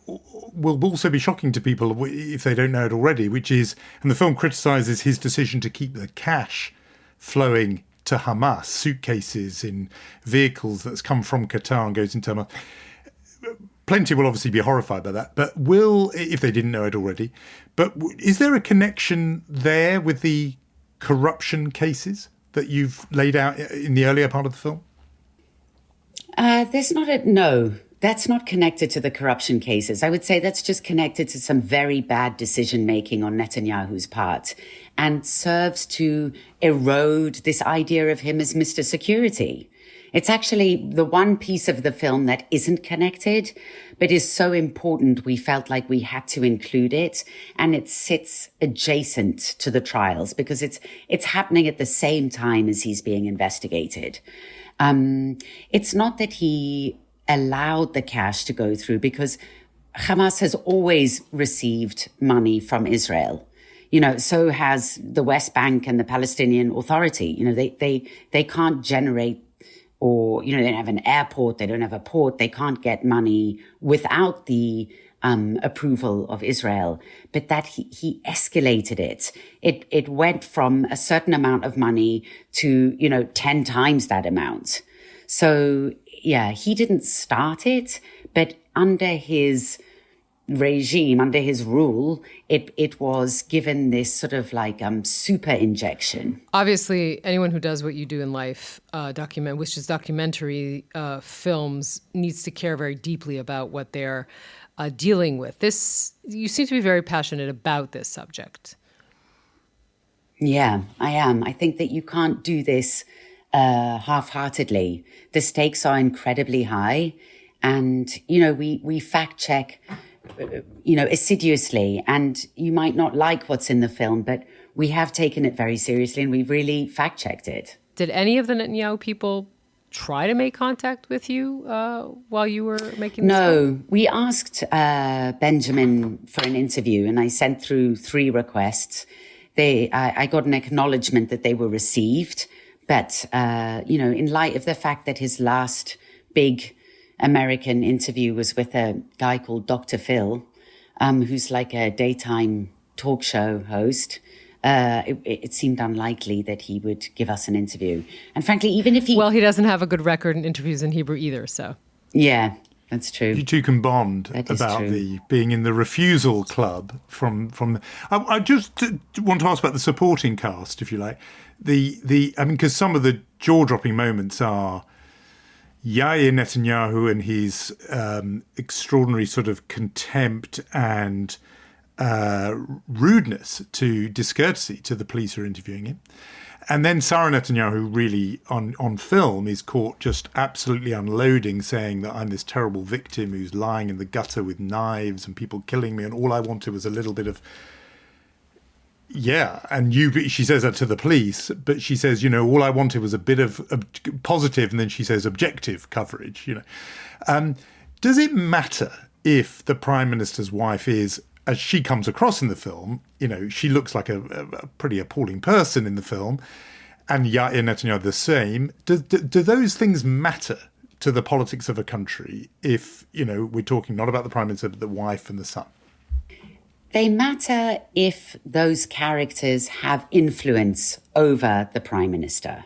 will also be shocking to people if they don't know it already, which is, and the film criticises his decision to keep the cash flowing to Hamas, suitcases in vehicles that's come from Qatar and goes into Hamas. Plenty will obviously be horrified by that, but if they didn't know it already, but is there a connection there with the corruption cases that you've laid out in the earlier part of the film? No, that's not connected to the corruption cases. I would say that's just connected to some very bad decision-making on Netanyahu's part and serves to erode this idea of him as Mr. Security. It's actually the one piece of the film that isn't connected, but is so important we felt like we had to include it. And it sits adjacent to the trials because it's happening at the same time as he's being investigated. It's not that he allowed the cash to go through because Hamas has always received money from Israel. So has the West Bank and the Palestinian Authority. They can't generate or, they don't have an airport, they don't have a port, they can't get money without the approval of Israel. But that he escalated it. It went from a certain amount of money to, 10 times that amount. So, yeah, he didn't start it, but under his regime, under his rule, it was given this sort of like super injection. Obviously, anyone who does what you do in life, which is documentary films, needs to care very deeply about what they're dealing with. You seem to be very passionate about this subject. Yeah, I am. I think that you can't do this half-heartedly. The stakes are incredibly high, and we fact check assiduously, and you might not like what's in the film, but we have taken it very seriously and we've really fact checked it. Did any of the Netanyahu people try to make contact with you while you were making this film? No, we asked Benjamin for an interview and I sent through 3 requests. I got an acknowledgement that they were received, but in light of the fact that his last big American interview was with a guy called Dr. Phil, who's like a daytime talk show host. It seemed unlikely that he would give us an interview. And frankly, even if he... Well, he doesn't have a good record in interviews in Hebrew either, so... Yeah, that's true. You two can bond about the being in the refusal club from I just want to ask about the supporting cast, if you like. Because some of the jaw-dropping moments are Yair Netanyahu and his extraordinary sort of contempt and rudeness to discourtesy to the police who are interviewing him. And then Sarah Netanyahu really on film is caught just absolutely unloading, saying that I'm this terrible victim who's lying in the gutter with knives and people killing me, and all I wanted was a little bit of, and she says that to the police, but she says, all I wanted was a bit of positive, and then she says objective coverage, Does it matter if the Prime Minister's wife is, as she comes across in the film, she looks like a pretty appalling person in the film, and Yair Netanyahu the same. Do those things matter to the politics of a country if, we're talking not about the Prime Minister, but the wife and the son? They matter if those characters have influence over the Prime Minister.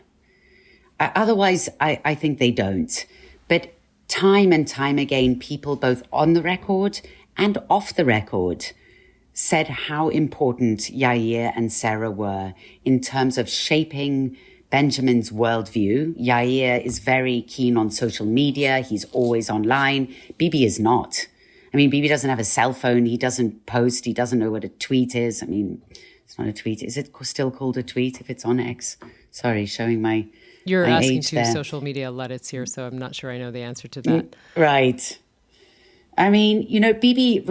Otherwise, I think they don't. But time and time again, people both on the record and off the record said how important Yair and Sarah were in terms of shaping Benjamin's worldview. Yair is very keen on social media. He's always online. Bibi is not. Bibi doesn't have a cell phone. He doesn't post. He doesn't know what a tweet is. It's not a tweet. Is it still called a tweet if it's on X? Sorry, showing my You're my asking age two there. social media Luddits here, so I'm not sure I know the answer to that. Right. Bibi,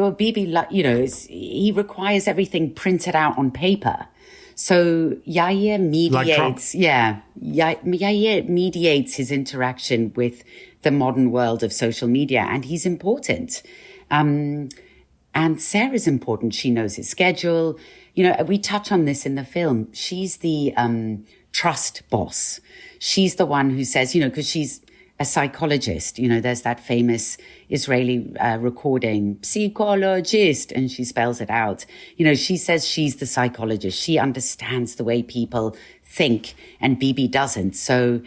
he requires everything printed out on paper. So Yair mediates, Yair mediates his interaction with the modern world of social media, and he's important. And Sarah's important. She knows his schedule. We touch on this in the film. She's the trust boss. She's the one who says, because she's a psychologist. There's that famous Israeli recording, psychologist, and she spells it out. She says she's the psychologist. She understands the way people think, and Bibi doesn't. So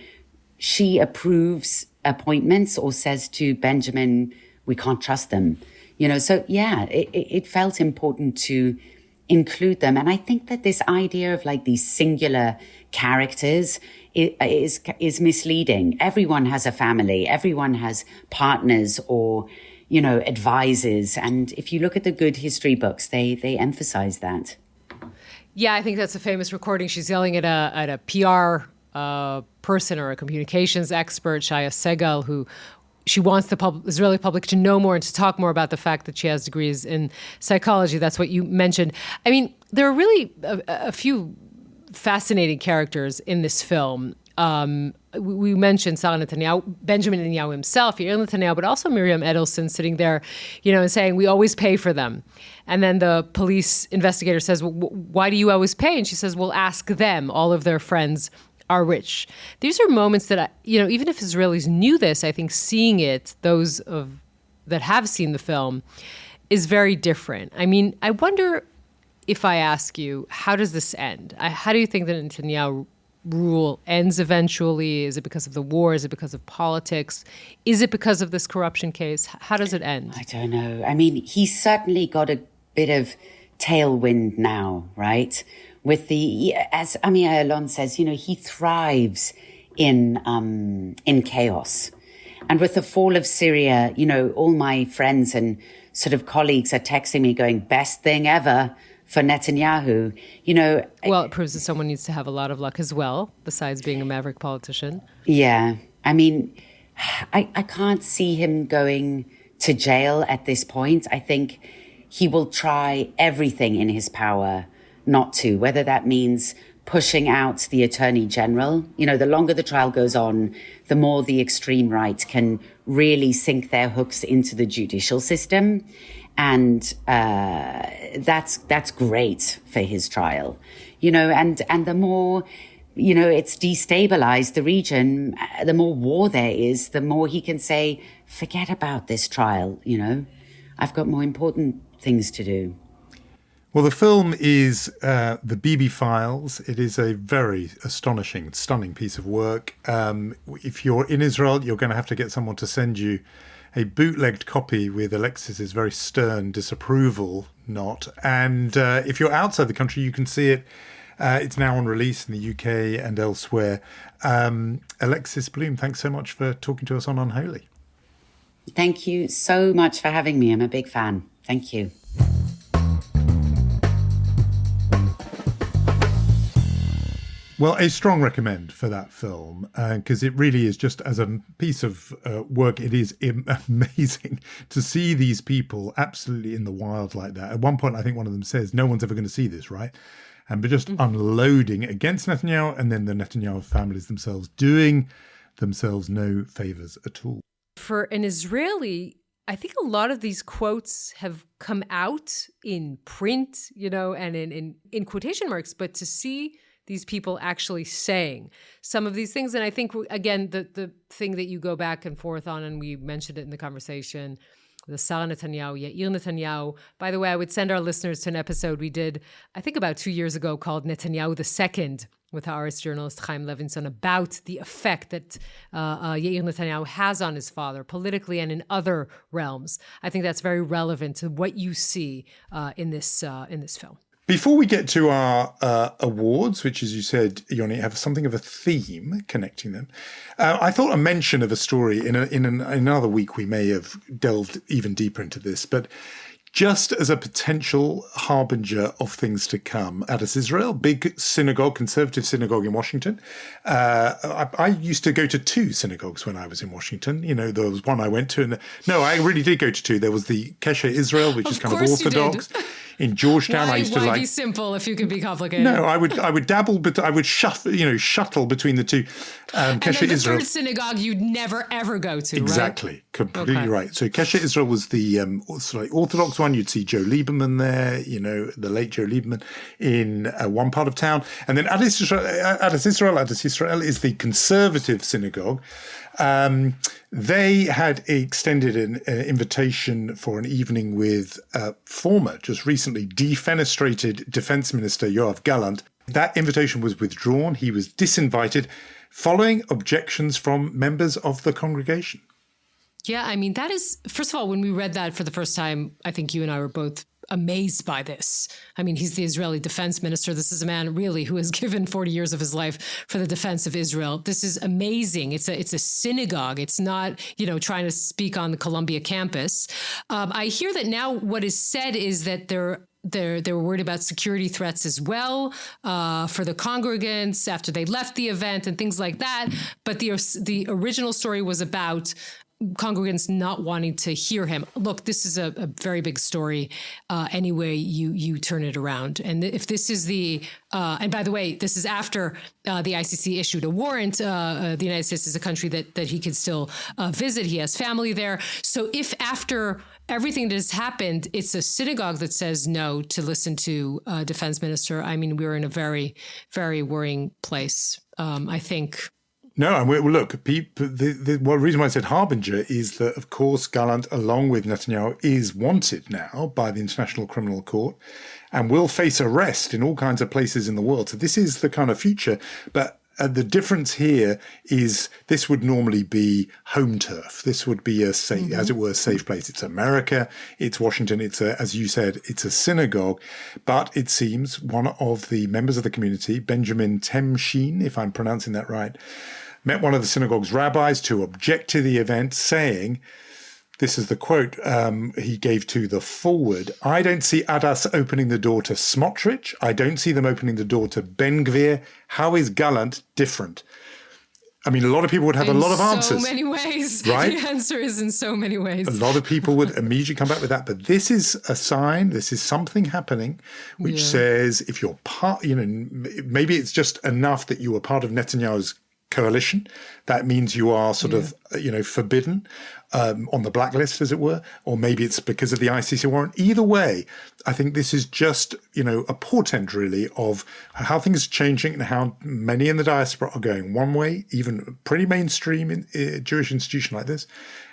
she approves appointments or says to Benjamin, we can't trust them. It felt important to include them. And I think that this idea of these singular characters is misleading. Everyone has a family. Everyone has partners or, advisors. And if you look at the good history books, they emphasize that. Yeah, I think that's a famous recording. She's yelling at a PR person or a communications expert, Shaya Segal, who she wants the Israeli public to know more and to talk more about the fact that she has degrees in psychology. That's what you mentioned. There are really a few fascinating characters in this film. We mentioned Sarah Netanyahu, Benjamin Netanyahu himself, Yair Netanyahu, but also Miriam Edelson sitting there, and saying, we always pay for them. And then the police investigator says, well, why do you always pay? And she says, well, ask them. All of their friends are rich. These are moments that, even if Israelis knew this, I think seeing it, those that have seen the film, is very different. I wonder if I ask you, how does this end? How do you think that Netanyahu rule ends eventually? Is it because of the war? Is it because of politics? Is it because of this corruption case? How does it end? I don't know. He's certainly got a bit of tailwind now, right? With as Amir Alon says, he thrives in chaos. And with the fall of Syria, all my friends and sort of colleagues are texting me going, best thing ever for Netanyahu. Well, it proves that someone needs to have a lot of luck as well, besides being a maverick politician. Yeah. I can't see him going to jail at this point. I think he will try everything in his power not to, whether that means pushing out the Attorney General. The longer the trial goes on, the more the extreme right can really sink their hooks into the judicial system. And that's great for his trial, and the more, it's destabilized the region, the more war there is, the more he can say, forget about this trial, I've got more important things to do. Well, the film is the Bibi Files. It is a very astonishing, stunning piece of work. If you're in Israel, you're going to have to get someone to send you a bootlegged copy with Alexis's very stern disapproval note. And if you're outside the country, you can see it. It's now on release in the UK and elsewhere. Alexis Bloom, thanks so much for talking to us on Unholy. Thank you so much for having me. I'm a big fan. Thank you. Well, a strong recommend for that film, because it really is just as a piece of work, it is amazing to see these people absolutely in the wild like that. At one point, I think one of them says, no one's ever going to see this, right? And but just unloading against Netanyahu, and then the Netanyahu families themselves doing themselves no favors at all. For an Israeli, I think a lot of these quotes have come out in print, and in quotation marks, but to see these people actually saying some of these things. And I think, again, the thing that you go back and forth on, and we mentioned it in the conversation, the Sarah Netanyahu, Yair Netanyahu. By the way, I would send our listeners to an episode we did, I think about 2 years ago, called Netanyahu II, with Haaretz journalist Chaim Levinson, about the effect that Yair Netanyahu has on his father, politically and in other realms. I think that's very relevant to what you see in this film. Before we get to our awards, which, as you said, Yonit, have something of a theme connecting them, I thought a mention of a story in another week we may have delved even deeper into this, but just as a potential harbinger of things to come. Adas Israel, big synagogue, conservative synagogue in Washington. I used to go to 2 synagogues when I was in Washington. There was one I went to, and no, I really did go to 2. There was the Kesher Israel, which is kind of Orthodox. In Georgetown, I used to be simple if you could be complicated? No, I would dabble, but I would shuttle between the 2. And Kesher then the Israel, third synagogue you'd never ever go to, exactly, right? Completely right. So Kesher Israel was the Orthodox one. You'd see Joe Lieberman there, the late Joe Lieberman in one part of town, and then Adas Israel is the conservative synagogue. They had extended an invitation for an evening with former, just recently defenestrated Defense Minister Yoav Gallant. That invitation was withdrawn. He was disinvited following objections from members of the congregation. Yeah, I mean, that is, first of all, when we read that for the first time, I think you and I were both amazed by this. I mean, he's the Israeli defense minister. This is a man really who has given 40 years of his life for the defense of Israel. This is amazing. It's a synagogue. It's not, trying to speak on the Columbia campus. I hear that now what is said is that they were worried about security threats as well for the congregants after they left the event and things like that. But the original story was about congregants not wanting to hear him. Look, this is a very big story any way you turn it around. And if this is and by the way, this is after the ICC issued a warrant. The United States is a country that he can still visit. He has family there. So if after everything that has happened, it's a synagogue that says no to listen to a defense minister, I mean, we're in a very, very worrying place, I think. No, and look, the reason why I said harbinger is that, of course, Gallant, along with Netanyahu, is wanted now by the International Criminal Court and will face arrest in all kinds of places in the world. So this is the kind of future. But the difference here is this would normally be home turf. This would be a safe, as it were, safe place. It's America, it's Washington, as you said, it's a synagogue. But it seems one of the members of the community, Benjamin Netanyahu, if I'm pronouncing that right, met one of the synagogue's rabbis to object to the event, saying, this is the quote he gave to the Forward, "I don't see Adas opening the door to Smotrich. I don't see them opening the door to Ben Gvir. How is Gallant different?" I mean, a lot of people would have a lot of answers. In so many ways. Right? The answer is in so many ways. A lot of people would immediately come back with that. But this is a sign, this is something happening, which says if you're part, maybe it's just enough that you were part of Netanyahu's coalition. That means you are sort of, forbidden on the blacklist, as it were, or maybe it's because of the ICC warrant. Either way, I think this is just, a portent really of how things are changing and how many in the diaspora are going one way, even a pretty mainstream in a Jewish institution like this,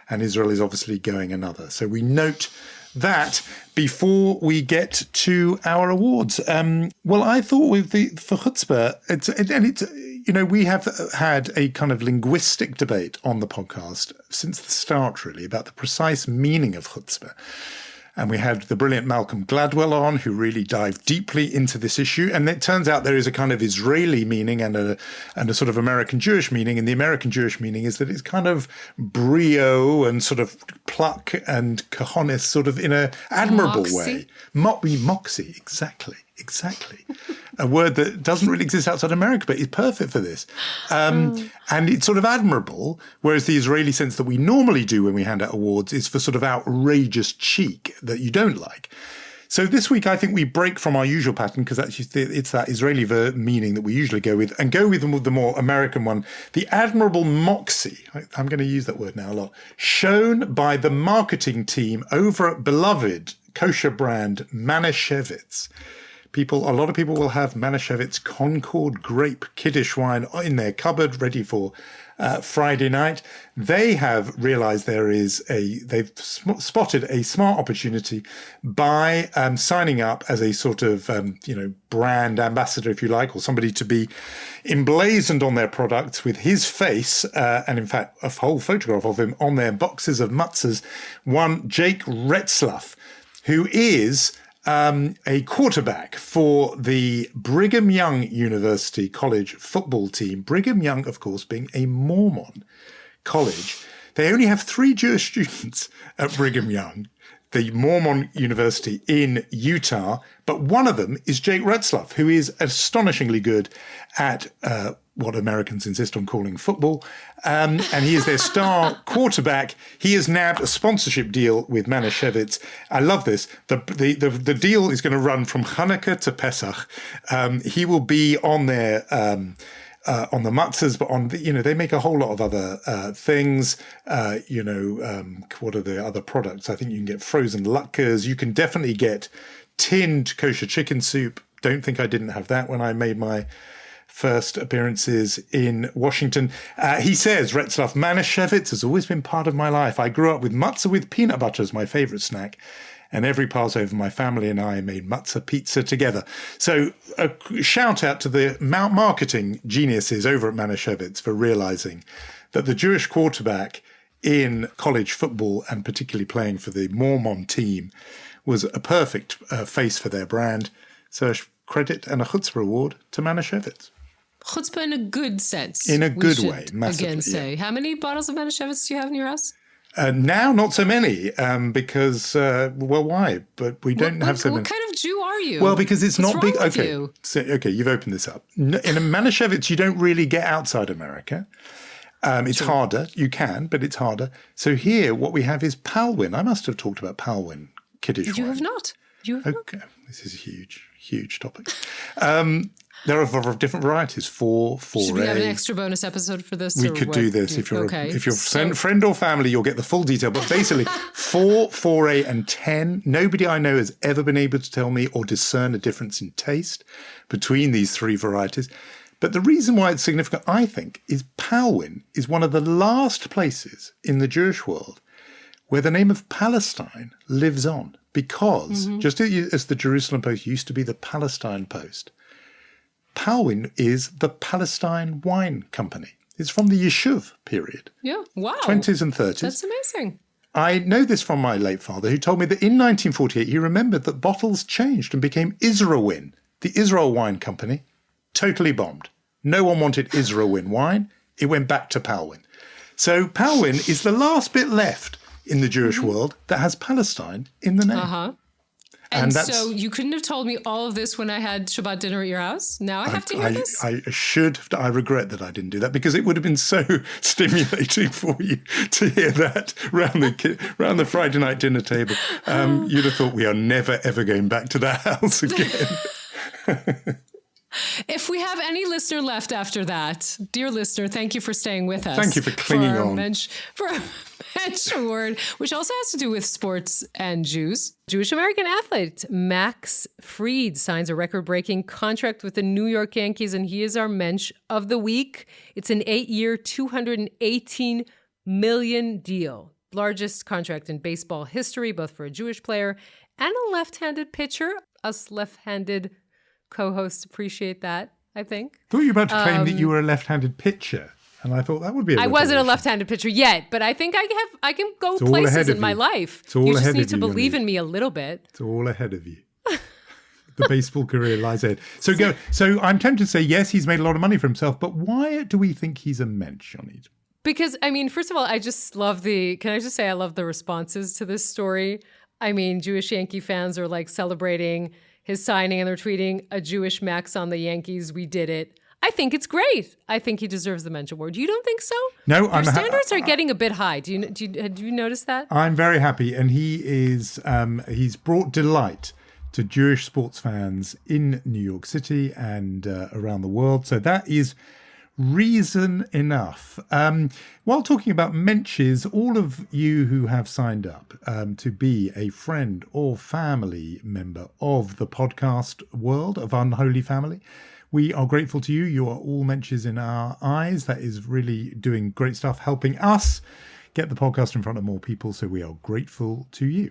and Israel is obviously going another. So we note that before we get to our awards. Well, I thought for chutzpah, we have had a kind of linguistic debate on the podcast since the start, really, about the precise meaning of chutzpah. And we had the brilliant Malcolm Gladwell on, who really dived deeply into this issue. And it turns out there is a kind of Israeli meaning and a sort of American Jewish meaning. And the American Jewish meaning is that it's kind of brio and sort of pluck and cojones, sort of in a admirable way. Moxie, exactly. Exactly. A word that doesn't really exist outside America, but is perfect for this. And it's sort of admirable, whereas the Israeli sense that we normally do when we hand out awards is for sort of outrageous cheek that you don't like. So this week, I think we break from our usual pattern because actually it's that Israeli meaning that we usually go with and go with the more American one, the admirable moxie. I'm going to use that word now a lot, shown by the marketing team over at beloved kosher brand Manischewitz. A lot of people will have Manischewitz Concord grape Kiddush wine in their cupboard ready for Friday night. They have realized they've spotted a smart opportunity by signing up as a sort of, brand ambassador, if you like, or somebody to be emblazoned on their products with his face, and in fact, a whole photograph of him on their boxes of matzahs. One, Jake Retzlaff, who is a quarterback for the Brigham Young University College football team. Brigham Young, of course, being a Mormon college. They only have 3 Jewish students at Brigham Young, the Mormon University in Utah, but one of them is Jake Retzlaff, who is astonishingly good at what Americans insist on calling football. And he is their star quarterback. He has nabbed a sponsorship deal with Manischewitz. I love this. The deal is going to run from Hanukkah to Pesach. He will be on there on the matzahs, but they make a whole lot of other things. What are the other products? I think you can get frozen latkes. You can definitely get tinned kosher chicken soup. Don't think I didn't have that when I made my first appearances in Washington. He says, Retzlaff, Manischewitz has always been part of my life. I grew up with matzah with peanut butter as my favorite snack. And every Passover, my family and I made matzah pizza together. So a shout out to the marketing geniuses over at Manischewitz for realizing that the Jewish quarterback in college football, and particularly playing for the Mormon team, was a perfect face for their brand. So a credit and a chutzpah award to Manischewitz. Chutzpah in a good sense. In a good way, massively. Again, say, how many bottles of Manischewitz do you have in your house? Now, not so many, because, why? But we don't have so many. What kind of Jew are you? Well, because it's What's not big. wrong with Okay, you? So, you've opened this up. In a Manischewitz, you don't really get outside America. It's harder. You can, but it's harder. So here, what we have is Palwin. I must have talked about Palwin Kiddush wine. You have not. You have not. This is a huge topic. There are different varieties. 4A. Should we have an extra bonus episode for this? We could do this. If you're friend or family, you'll get the full detail. But basically, 4A, and 10. Nobody I know has ever been able to tell me or discern a difference in taste between these 3 varieties. But the reason why it's significant, I think, is Palwin is one of the last places in the Jewish world where the name of Palestine lives on. Because, just as the Jerusalem Post used to be the Palestine Post, Palwin is the Palestine Wine Company. It's from the Yeshuv period. Yeah, wow. 20s and 30s. That's amazing. I know this from my late father, who told me that in 1948 he remembered that bottles changed and became Israelwin, the Israel Wine Company. Totally bombed. No one wanted Israelwin wine. It went back to Palwin. So Palwin is the last bit left in the Jewish world that has Palestine in the name. Uh-huh. And so you couldn't have told me all of this when I had Shabbat dinner at your house? Now I have to hear this? I regret that I didn't do that, because it would have been so stimulating for you to hear that round the Friday night dinner table. You'd have thought we are never, ever going back to that house again. If we have any listener left after that, dear listener, thank you for staying with us. Thank you for clinging on. For our Mensch Award, which also has to do with sports and Jews. Jewish-American athlete Max Fried signs a record-breaking contract with the New York Yankees, and he is our Mensch of the Week. It's an 8-year, $218 million deal. Largest contract in baseball history, both for a Jewish player and a left-handed pitcher. Us left-handed co-hosts appreciate that, I think. I thought you were about to claim that you were a left-handed pitcher, and I thought that would be I wasn't a left-handed pitcher yet, but I think I can go places in my life. It's all you ahead just need of to believe in me a little bit. It's all ahead of you. The baseball career lies ahead. So I'm tempted to say, yes, he's made a lot of money for himself, but why do we think he's a mensch, Yonit? Because, first of all, I just love I love the responses to this story. Jewish Yankee fans are like celebrating his signing, and they're tweeting a Jewish Max on the Yankees. We did it. I think it's great. I think he deserves the Mensch Award. You don't think so? No, Their standards are getting a bit high. Do you notice that? I'm very happy, and he is. He's brought delight to Jewish sports fans in New York City and around the world. So that is reason enough. While talking about Mensches, all of you who have signed up to be a friend or family member of the podcast world of Unholy Family, we are grateful to you. You are all Mensches in our eyes. That is really doing great stuff, helping us get the podcast in front of more people. So we are grateful to you.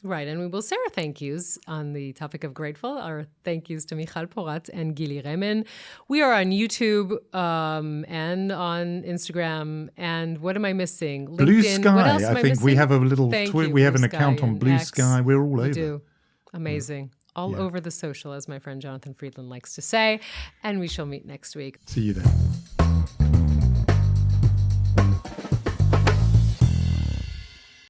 Right, and we will say our thank yous on the topic of grateful. Our thank yous to Michal Porat and Gili Remen. We are on YouTube and on Instagram. And what am I missing? LinkedIn. Blue Sky. What else am I think missing? we have a little. We we have an account on Blue Sky. We're all over. We do. Amazing. All over the social, as my friend Jonathan Friedland likes to say. And we shall meet next week. See you then.